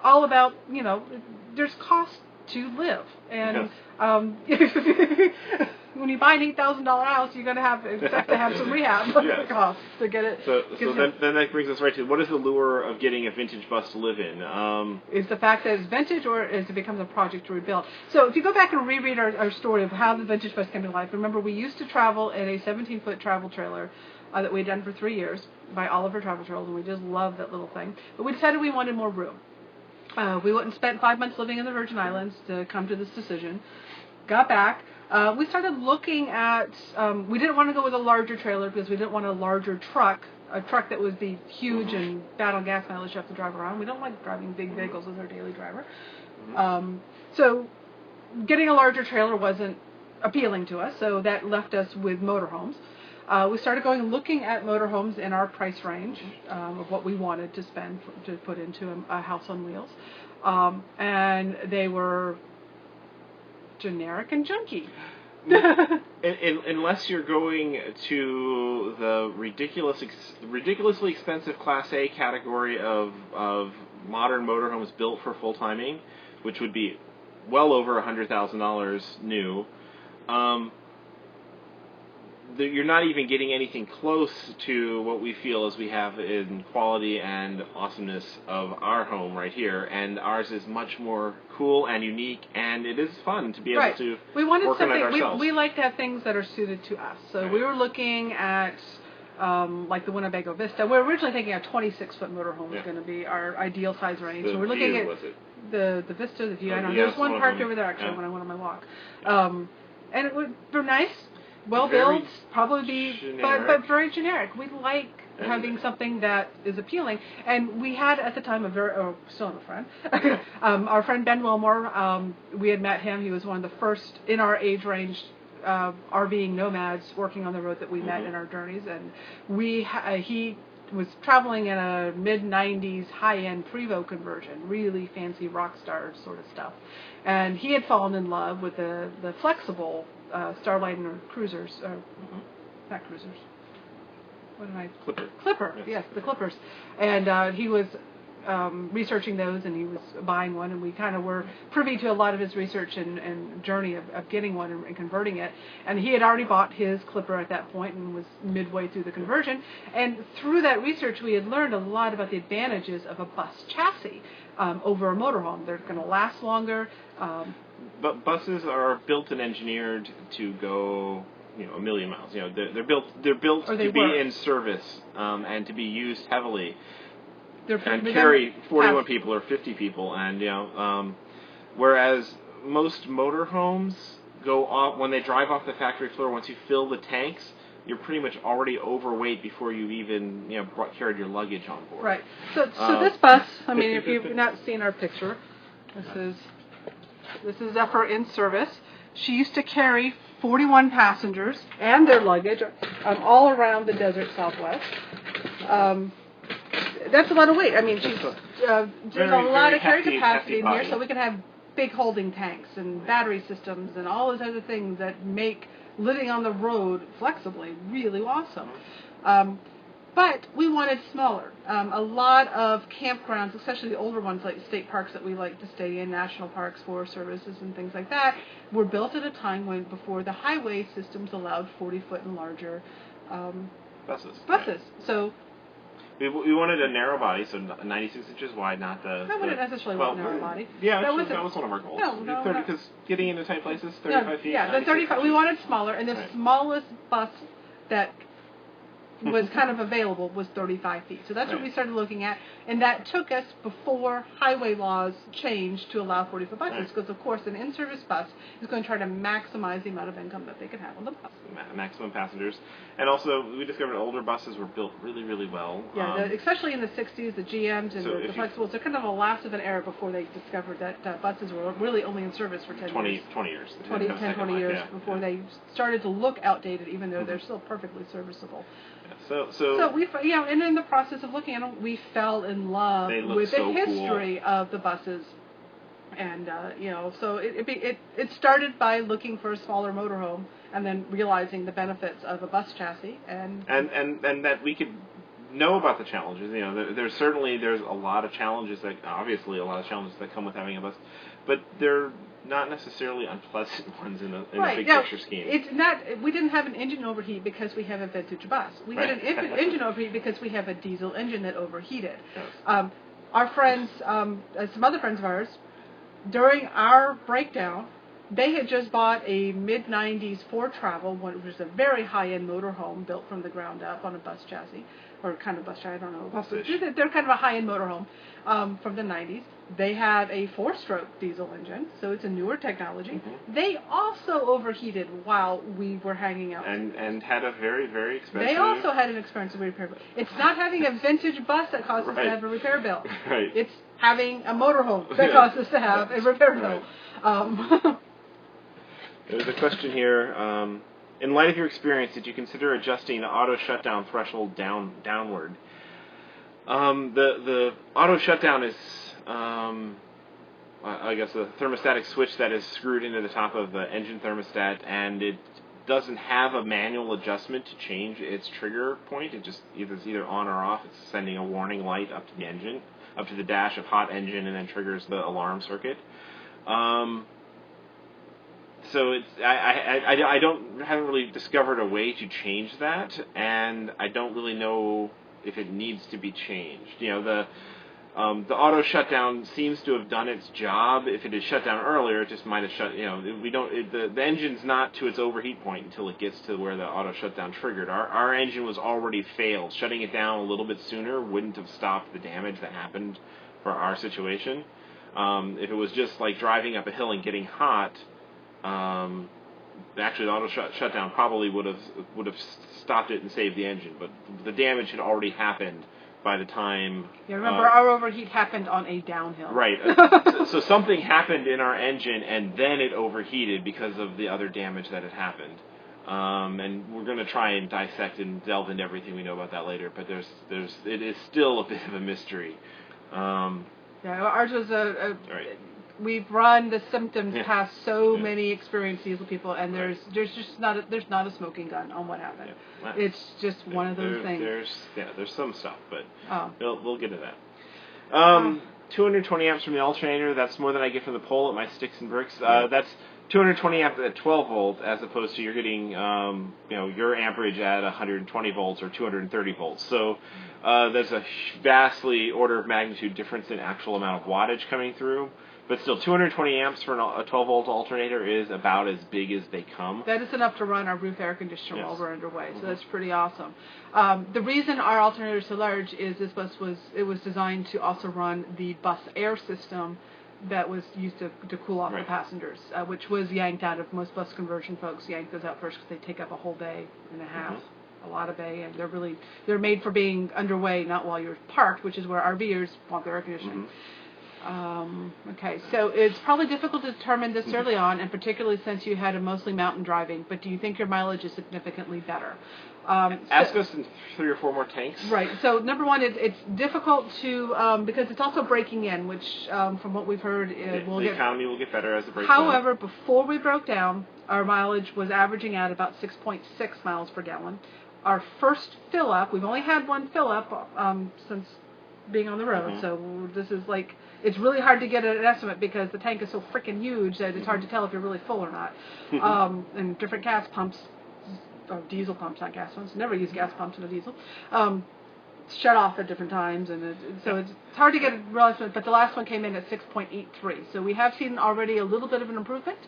all about, there's cost to live. And Yes. when you buy an $8,000 house, you're going to expect to have some rehab Yes. costs to get it. So then that brings us right to, what is the lure of getting a vintage bus to live in? Is the fact that it's vintage, or is it becomes a project to rebuild? So if you go back and reread our story of how the vintage bus came to life, remember we used to travel in a 17-foot travel trailer that we'd done for 3 years by Oliver Travel Trails, and we just loved that little thing. But we decided we wanted more room. We went and spent 5 months living in the Virgin Islands to come to this decision. Got back. We started looking at, we didn't want to go with a larger trailer because we didn't want a larger truck, a truck that would be huge and bad on gas mileage you have to drive around. We don't like driving big vehicles as our daily driver. So getting a larger trailer wasn't appealing to us, so that left us with motorhomes. We started going and looking at motorhomes in our price range of what we wanted to spend to put into a house on wheels. And they were generic and junky. Unless you're going to the ridiculously expensive Class A category of modern motorhomes built for full timing, which would be well over $100,000 new. You're not even getting anything close to what we feel as we have in quality and awesomeness of our home right here, and ours is much more cool and unique, and it is fun to be able to work on it ourselves. We like to have things that are suited to us, so we were looking at like the Winnebago Vista. We're originally thinking a 26-foot motorhome was going to be our ideal size range. So we're looking at the Vista, the View. I know there's one parked over there actually when I went on my walk, and it would be nice. Well built, probably be, but very generic. We like having something that is appealing. And we had at the time still have a friend, our friend Ben Wilmore. We had met him. He was one of the first in our age range RVing nomads working on the road that we met in our journeys. And he was traveling in a mid-90s high-end Prevost conversion, really fancy rock star sort of stuff. And he had fallen in love with the flexible Starliner cruisers, not cruisers. Clipper. Yes, the Clippers. And he was researching those, and he was buying one, and we kind of were privy to a lot of his research and journey of getting one and converting it. And he had already bought his Clipper at that point and was midway through the conversion. And through that research, we had learned a lot about the advantages of a bus chassis over a motorhome. They're going to last longer. But buses are built and engineered to go, a million miles. They're built to be in service and to be used heavily. And carry 41 people or 50 people, and whereas most motorhomes go off when they drive off the factory floor. Once you fill the tanks, you're pretty much already overweight before you even carried your luggage on board. Right. So this bus, I mean, if you've not seen our picture, this is Zephyr in service. She used to carry 41 passengers and their luggage all around the desert Southwest. That's a lot of weight. I mean, there's a lot of carry capacity in here, so we can have big holding tanks and battery systems and all those other things that make living on the road flexibly really awesome. But we wanted smaller. A lot of campgrounds, especially the older ones like state parks that we like to stay in, national parks, Forest Services, and things like that, were built at a time before the highway systems allowed 40-foot and larger buses. Right. So we wanted a narrow body, so 96 inches wide, not the... I wouldn't necessarily want a narrow body. Yeah, that was one of our goals. No. Because getting into tight places, 35 feet. Yeah, the 35. We wanted smaller, and the smallest bus that was kind of available was 35 feet. So that's what we started looking at, and that took us before highway laws changed to allow 40-foot buses, because of course an in-service bus is going to try to maximize the amount of income that they can have on the bus. Maximum passengers. And also, we discovered older buses were built really, really well. Yeah, especially in the 60s, the GMs and the flexibles, they're kind of a lapse of an era before they discovered that buses were really only in service for 10 years. 20 years. 20 years before they started to look outdated, even though they're still perfectly serviceable. So we, and in the process of looking at them, we fell in love with the history of the buses, and so it started by looking for a smaller motorhome, and then realizing the benefits of a bus chassis, and that we could know about the challenges. You know, there's a lot of challenges that come with having a bus, but they're not necessarily unpleasant ones in a big picture scheme. It's not. We didn't have an engine overheat because we have a vintage bus. We had an engine overheat because we have a diesel engine that overheated. Yes. Our friends, some other friends of ours, during our breakdown, they had just bought a mid-90s Ford Travel, which was a very high-end motorhome built from the ground up on a bus chassis, or kind of bus chassis, I don't know. They're kind of a high-end motorhome from the 90s. They have a 4-stroke diesel engine, so it's a newer technology. Mm-hmm. They also overheated while we were hanging out. And had a very, very expensive... They also had an expensive repair bill. It's not having a vintage bus that causes us to have a repair bill. Right. It's having a motorhome that causes us to have a repair bill. Right. There's a question here. In light of your experience, did you consider adjusting the auto shutdown threshold downward? The auto shutdown is, I guess, a thermostatic switch that is screwed into the top of the engine thermostat, and it doesn't have a manual adjustment to change its trigger point. It's either on or off. It's sending a warning light up to the engine, up to the dash of hot engine, and then triggers the alarm circuit. So I haven't really discovered a way to change that, and I don't really know if it needs to be changed. You know, the auto shutdown seems to have done its job. If it had shut down earlier, it just might have shut. You know, the engine's not to its overheat point until it gets to where the auto shutdown triggered. Our engine was already failed. Shutting it down a little bit sooner wouldn't have stopped the damage that happened for our situation. If it was just like driving up a hill and getting hot. Actually, the auto shutdown probably would have stopped it and saved the engine, but the damage had already happened by the time. Yeah, remember our overheat happened on a downhill. Right. So something happened in our engine, and then it overheated because of the other damage that had happened. And we're going to try and dissect and delve into everything we know about that later, but it is still a bit of a mystery. Ours was Right. We've run the symptoms past so many experienced diesel people, and there's not a smoking gun on what happened. Yeah. It's just one of those things. There's some stuff, but we'll get to that. 220 amps from the alternator. That's more than I get from the pole at my Sticks and Bricks. That's 220 amps at 12 volt, as opposed to you're getting your amperage at 120 volts or 230 volts. So there's a vastly order of magnitude difference in actual amount of wattage coming through. But still, 220 amps for a 12-volt alternator is about as big as they come. That is enough to run our roof air conditioner while we're underway, so that's pretty awesome. The reason our alternator is so large is this bus was designed to also run the bus air system that was used to cool off the passengers, which was yanked out of most bus conversion folks. Yank those out first because they take up a whole bay and a half. A lot of bay, and they're made for being underway, not while you're parked, which is where RVers want their air conditioning. Okay, so it's probably difficult to determine this early on, and particularly since you had a mostly mountain driving, but do you think your mileage is significantly better? Ask us in 3 or 4 more tanks. Right, so number one, it's difficult to, because it's also breaking in, which from what we've heard, the economy will get better as it breaks However, before we broke down, our mileage was averaging out about 6.6 miles per gallon. Our first fill-up, we've only had one fill-up since being on the road, so this is like... It's really hard to get an estimate because the tank is so freaking huge that it's hard to tell if you're really full or not. And different gas pumps, or diesel pumps, not gas pumps, never use gas pumps in a diesel, shut off at different times. And so it's hard to get a real estimate, but the last one came in at 6.83. So we have seen already a little bit of an improvement.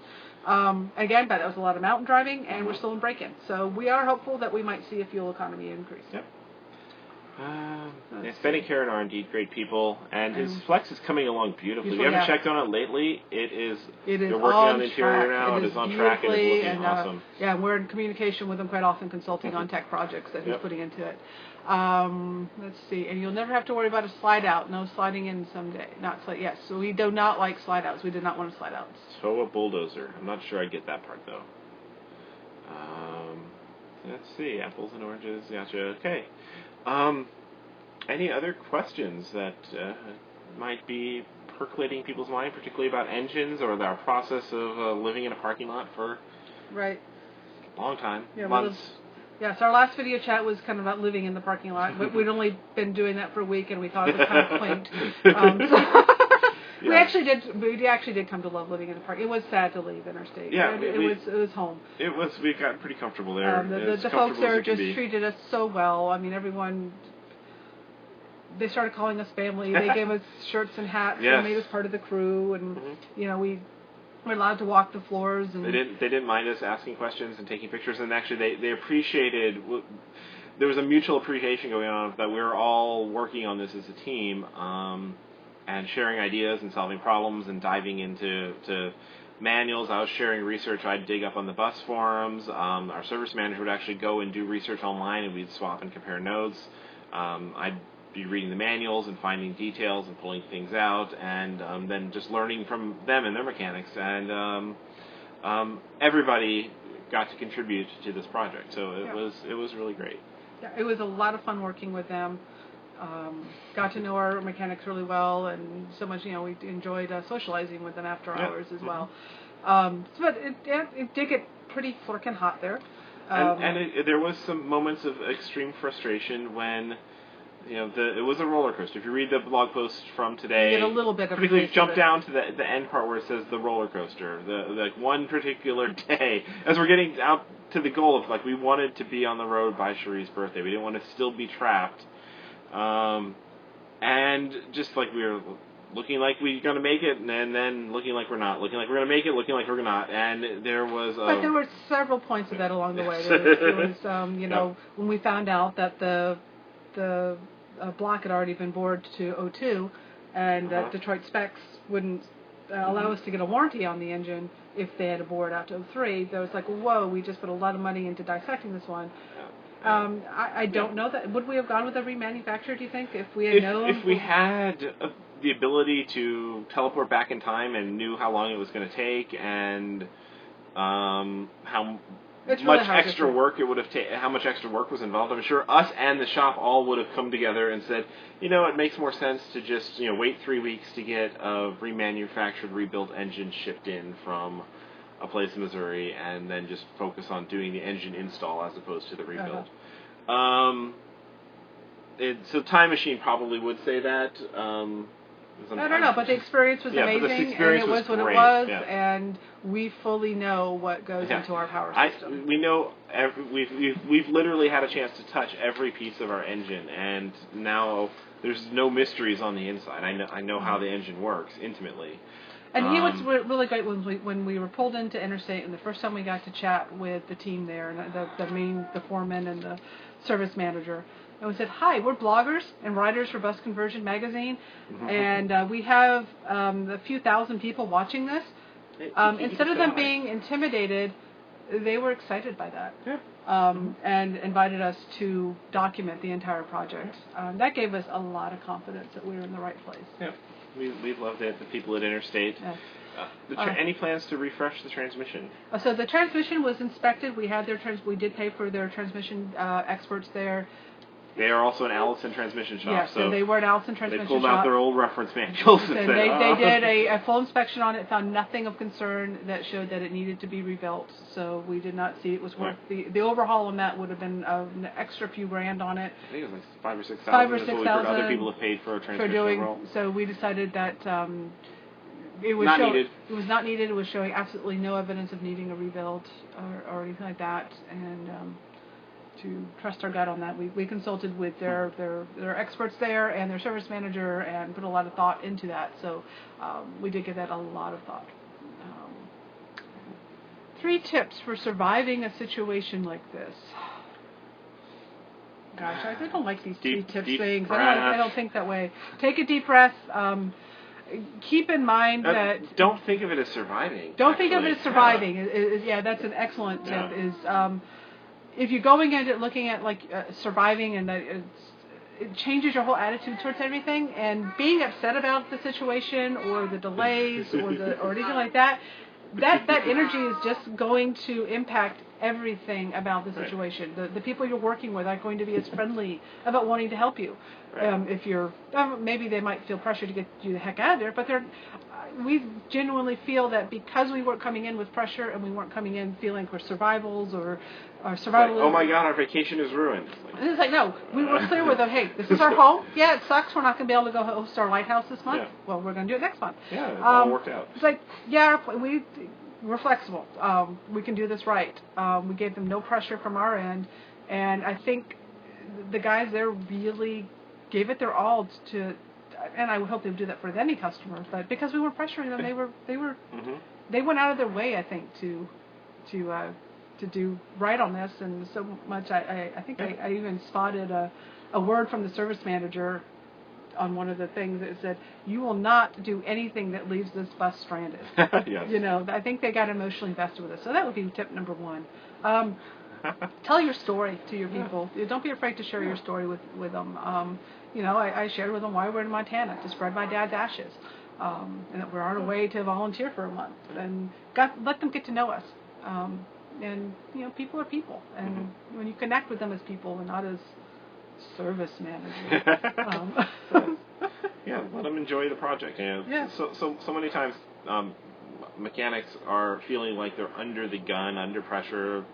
Again, but it was a lot of mountain driving, and we're still in break-in. So we are hopeful that we might see a fuel economy increase. Yep. Benny Karen are indeed great people, and his Flex is coming along beautifully. We haven't checked on it lately. They're working on the interior now. It is on track, and it's looking awesome. Yeah, we're in communication with him quite often, consulting on tech projects that he's putting into it. Let's see, and you'll never have to worry about a slide out. No sliding in someday. Yes, so we do not like slide outs. We did not want a slide out. So a bulldozer. I'm not sure I get that part though. Let's see, apples and oranges. Gotcha. Okay. Any other questions that might be percolating people's mind, particularly about engines or our process of living in a parking lot for a long time, months? Yes, our last video chat was kind of about living in the parking lot, but we'd only been doing that for a week, and we thought it was kind of quaint. We actually did come to love living in the park. It was sad to leave Interstate. Yeah, it was home. We got pretty comfortable there. The folks there just treated us so well. I mean, everyone. They started calling us family. They gave us shirts and hats and made us part of the crew, and you know we were allowed to walk the floors. And they didn't mind us asking questions and taking pictures, and actually they appreciated. There was a mutual appreciation going on that we were all working on this as a team. And sharing ideas and solving problems and diving into manuals. I was sharing research I'd dig up on the bus forums. Our service manager would actually go and do research online, and we'd swap and compare notes. I'd be reading the manuals and finding details and pulling things out, and then just learning from them and their mechanics. And everybody got to contribute to this project, so it was really great. Yeah, it was a lot of fun working with them. Got to know our mechanics really well, and so much, we enjoyed socializing with them after hours as well. But it did get pretty flicking hot there. There was some moments of extreme frustration when, it was a roller coaster. If you read the blog post from today, you get a little bit of particularly jump down to the end part where it says the roller coaster. The one particular day, as we're getting out to the goal of, we wanted to be on the road by Cherie's birthday. We didn't want to still be trapped. And just we were looking like we were going to make it, and then looking like we're not, looking like we're going to make it, looking like we're not, and there was. But there were several points of that along the way. There was when we found out that the block had already been bored to 02, and that Detroit specs wouldn't allow us to get a warranty on the engine if they had a board out to 03. There was whoa, we just put a lot of money into dissecting this one. I don't know that. Would we have gone with a remanufacturer, do you think, if we had known? If we had the ability to teleport back in time and knew how long it was going to take and how much extra work it would have taken, how much extra work was involved, I'm sure us and the shop all would have come together and said, it makes more sense to just wait 3 weeks to get a remanufactured, rebuilt engine shipped in from a place in Missouri, and then just focus on doing the engine install as opposed to the rebuild. So Time Machine probably would say that. I don't know, but the experience was amazing, and it was what it was, and we fully know what goes into our power system. We know we've literally had a chance to touch every piece of our engine, and now there's no mysteries on the inside. I know how the engine works intimately. And he was really great when we were pulled into Interstate, and the first time we got to chat with the team there, and the foreman and the service manager, and we said, "Hi, we're bloggers and writers for Bus Conversion Magazine, and we have a few thousand people watching this." Instead of them being intimidated, they were excited by that, and invited us to document the entire project. That gave us a lot of confidence that we were in the right place. Yeah. We loved it, the people at Interstate. Yeah. Any plans to refresh the transmission? So the transmission was inspected. We had we did pay for their transmission experts there. They are also an Allison transmission shop. Yes, so they were an Allison transmission shop. They pulled out their old reference manuals and said, they did a full inspection on it, found nothing of concern that showed that it needed to be rebuilt. So we did not see it was worth the overhaul on that would have been an extra few grand on it. I think it was $5,000 or $6,000. $5,000 or $6,000. Other people have paid for a transmission overhaul. So we decided that it was It was not needed. It was showing absolutely no evidence of needing a rebuild or anything like that, and. To trust our gut on that, we consulted with their experts there and their service manager and put a lot of thought into that. So we did give that a lot of thought. 3 tips for surviving a situation like this. Gosh, I don't like these 3 tips things. I don't think that way. Take a deep breath. Keep in mind that... Don't think of it as surviving. Don't think of it as surviving. That's an excellent tip. If you're going into it looking at surviving, and it changes your whole attitude towards everything, and being upset about the situation or the delays or anything like that, that energy is just going to impact everything about the Right. situation. The people you're working with aren't going to be as friendly about wanting to help you. Right. If you're, maybe they might feel pressure to get you the heck out of there, but we genuinely feel that because we weren't coming in with pressure and we weren't coming in feeling we're survivals or survival. Like, oh my God, our vacation is ruined. It's like, no, we were clear with them, hey, this is our home. Yeah, it sucks. We're not going to be able to go host our lighthouse this month. Yeah. Well, we're going to do it next month. Yeah, it all worked out. It's like, yeah, we're flexible. We can do this right. We gave them no pressure from our end. And I think the guys there really gave it their all to, and I would hope they would do that for any customer, but because we weren't pressuring them, they went out of their way, I think, to do right on this, and so much. I think I even spotted a word from the service manager on one of the things that said, "You will not do anything that leaves this bus stranded." Yes. You know, I think they got emotionally invested with us. So that would be tip number one. Tell your story to your people. Don't be afraid to share your story with them. You know, I shared with them why we're in Montana, to spread my dad's ashes, and that we're on our way to volunteer for a month, and let them get to know us. And you know, people are people, and when you connect with them as people and not as service managers. Yeah, let them enjoy the project. You know, so many times mechanics are feeling like they're under the gun, under pressure.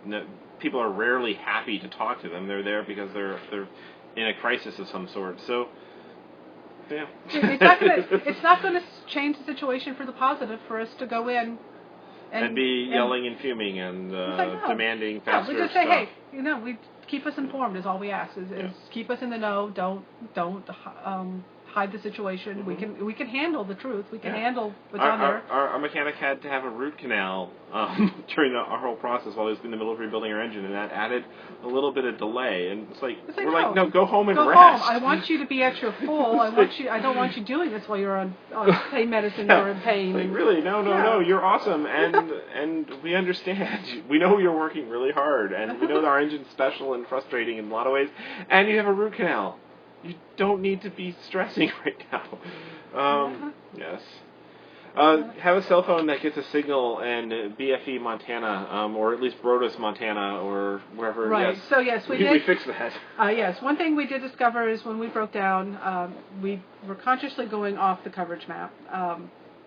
People are rarely happy to talk to them. They're there because they're in a crisis of some sort. So, yeah. It's not going to change the situation for the positive for us to go in and be yelling and fuming and demanding faster we just stuff. say, hey, you know, we keep us informed is all we ask. Is keep us in the know. Don't hide the situation. We can handle the truth. We can handle what's on there. Our mechanic had to have a root canal during our whole process while he was in the middle of rebuilding our engine, and that added a little bit of delay. And it's like no, go home and rest. I want you to be at your full. I don't want you doing this while you're on pain medicine or in pain. Like, really, no, you're awesome, and we understand. We know you're working really hard, and we know that our engine's special and frustrating in a lot of ways, and you have a root canal. You don't need to be stressing right now. Yes. Have a cell phone that gets a signal in BFE, Montana, or at least Brodus, Montana, or wherever. Right. Yes. So yes, we did. We fixed that. Yes. One thing we did discover is when we broke down, we were consciously going off the coverage map.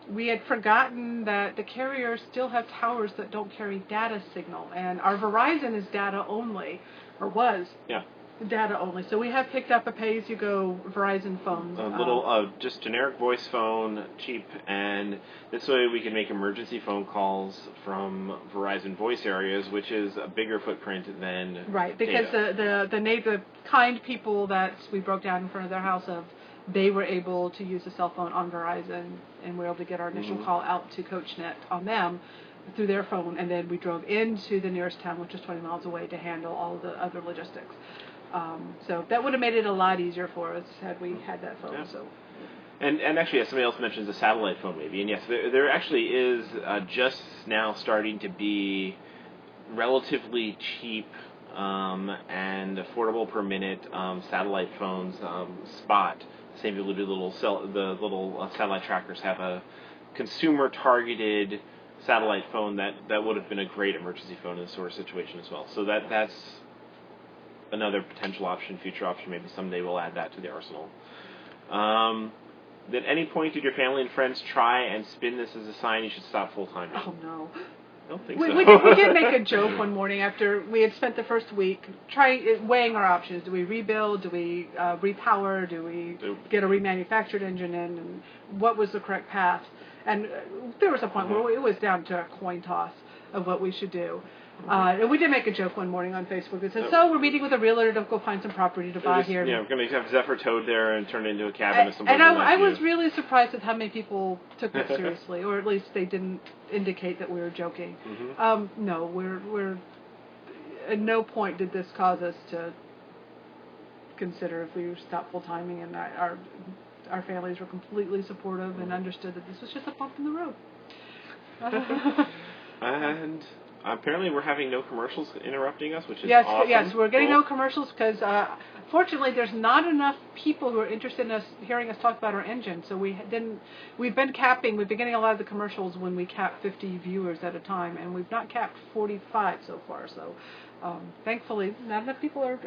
We had forgotten that the carriers still have towers that don't carry data signal, and our Verizon is data only, or was. Yeah. Data only. So we have picked up a pay-as-you-go Verizon phone. A little, just generic voice phone, cheap, and this way we can make emergency phone calls from Verizon voice areas, which is a bigger footprint than right, because data. the kind people that we broke down in front of their house of, they were able to use a cell phone on Verizon, and we were able to get our initial call out to CoachNet on them through their phone, and then we drove into the nearest town, which is 20 miles away, to handle all of the other logistics. So that would have made it a lot easier for us had we had that phone. Yeah. So. And actually, yes, somebody else mentions a satellite phone maybe. And yes, there actually is just now starting to be relatively cheap and affordable per minute satellite phones. Spot, same people who do the little satellite trackers have a consumer-targeted satellite phone that would have been a great emergency phone in this sort of situation as well. So that's another potential option, future option. Maybe someday we'll add that to the arsenal. At any point did your family and friends try and spin this as a sign you should stop full-time? Oh, no. I don't think so. We did make a joke one morning after we had spent the first week weighing our options. Do we rebuild? Do we repower? Do we get a remanufactured engine in? And what was the correct path? And there was a point where it was down to a coin toss of what we should do. And we did make a joke one morning on Facebook that said, so we're meeting with a realtor to go find some property to buy here. Yeah, we're going to have Zephyr towed there and turn it into a cabin or something. And I was really surprised at how many people took that seriously, or at least they didn't indicate that we were joking. No, we're at no point did this cause us to consider if we stopped full-timing, and our families were completely supportive and understood that this was just a bump in the road. And apparently we're having no commercials interrupting us, which is awesome. awesome. Yes, we're getting no commercials because Fortunately, there's not enough people who are interested in hearing us talk about our engine, so we've been getting a lot of the commercials when we cap 50 viewers at a time, and we've not capped 45 so far, so thankfully not enough people are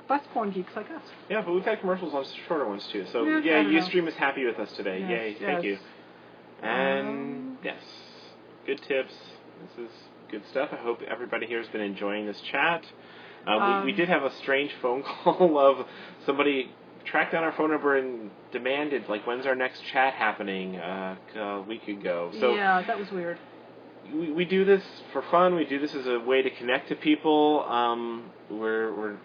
bus porn geeks like us. Yeah, but we've had commercials on shorter ones too, so yeah, Ustream is happy with us today. Yes, Yay, thank you. And yes, good tips. This is good stuff. I hope everybody here has been enjoying this chat. We did have a strange phone call of somebody tracked down our phone number and demanded, like, when's our next chat happening a week ago. So yeah, that was weird. We do this for fun. We do this as a way to connect to people. We're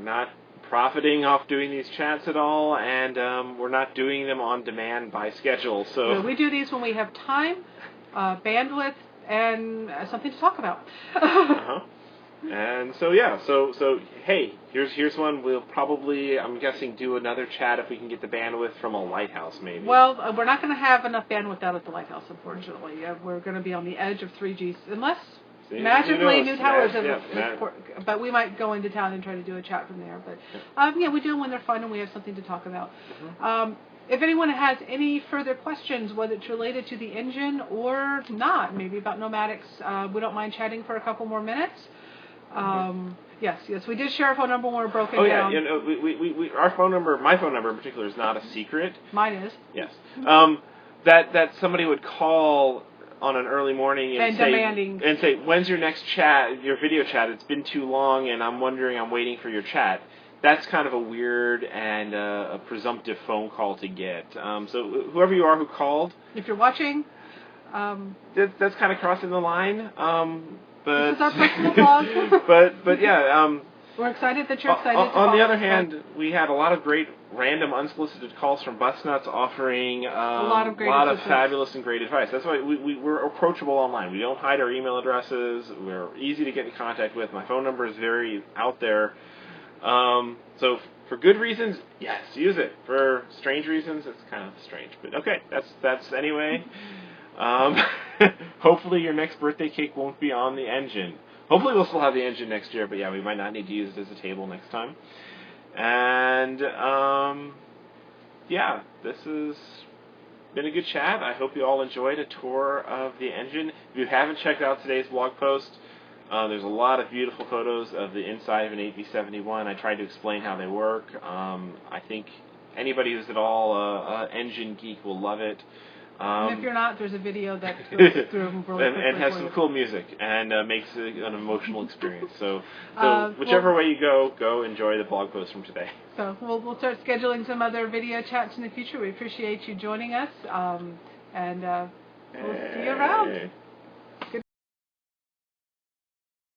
not profiting off doing these chats at all, and we're not doing them on demand by schedule. So no, we do these when we have time, bandwidth, and something to talk about. And so yeah, so hey, here's one. We'll probably, I'm guessing, do another chat if we can get the bandwidth from a lighthouse, maybe. Well, we're not going to have enough bandwidth out at the lighthouse, unfortunately. We're going to be on the edge of 3G, unless magically new towers. But we might go into town and try to do a chat from there. But yeah, we do them when they're fun and we have something to talk about. If anyone has any further questions, whether it's related to the engine or not, maybe about pneumatics, we don't mind chatting for a couple more minutes. Yes, we did share our phone number when we're broken down. Oh yeah, we our phone number, my phone number in particular, is not a secret. Mine is. Yes. That somebody would call on an early morning and say, when's your next chat, your video chat? It's been too long, and I'm waiting for your chat. That's kind of a weird and a presumptive phone call to get. So whoever you are who called, if you're watching, that's kind of crossing the line. But this is our personal blog. but yeah. We're excited that you're excited. On the other hand, we had a lot of great random unsolicited calls from bus nuts offering a lot of fabulous and great advice. That's why we're approachable online. We don't hide our email addresses. We're easy to get in contact with. My phone number is very out there. So for good reasons, yes, use it. For strange reasons, it's kind of strange. But okay, that's anyway. Hopefully your next birthday cake won't be on the engine. Hopefully we'll still have the engine next year, but yeah, we might not need to use it as a table next time. And yeah, this has been a good chat. I hope you all enjoyed a tour of the engine. If you haven't checked out today's blog post, there's a lot of beautiful photos of the inside of an 8V-71. I tried to explain how they work. I think anybody who's at all an engine geek will love it. And if you're not, there's a video that goes through them really quickly and has some cool music and makes it an emotional experience. So whichever way you go enjoy the blog post from today. So we'll start scheduling some other video chats in the future. We appreciate you joining us, and we'll see you around.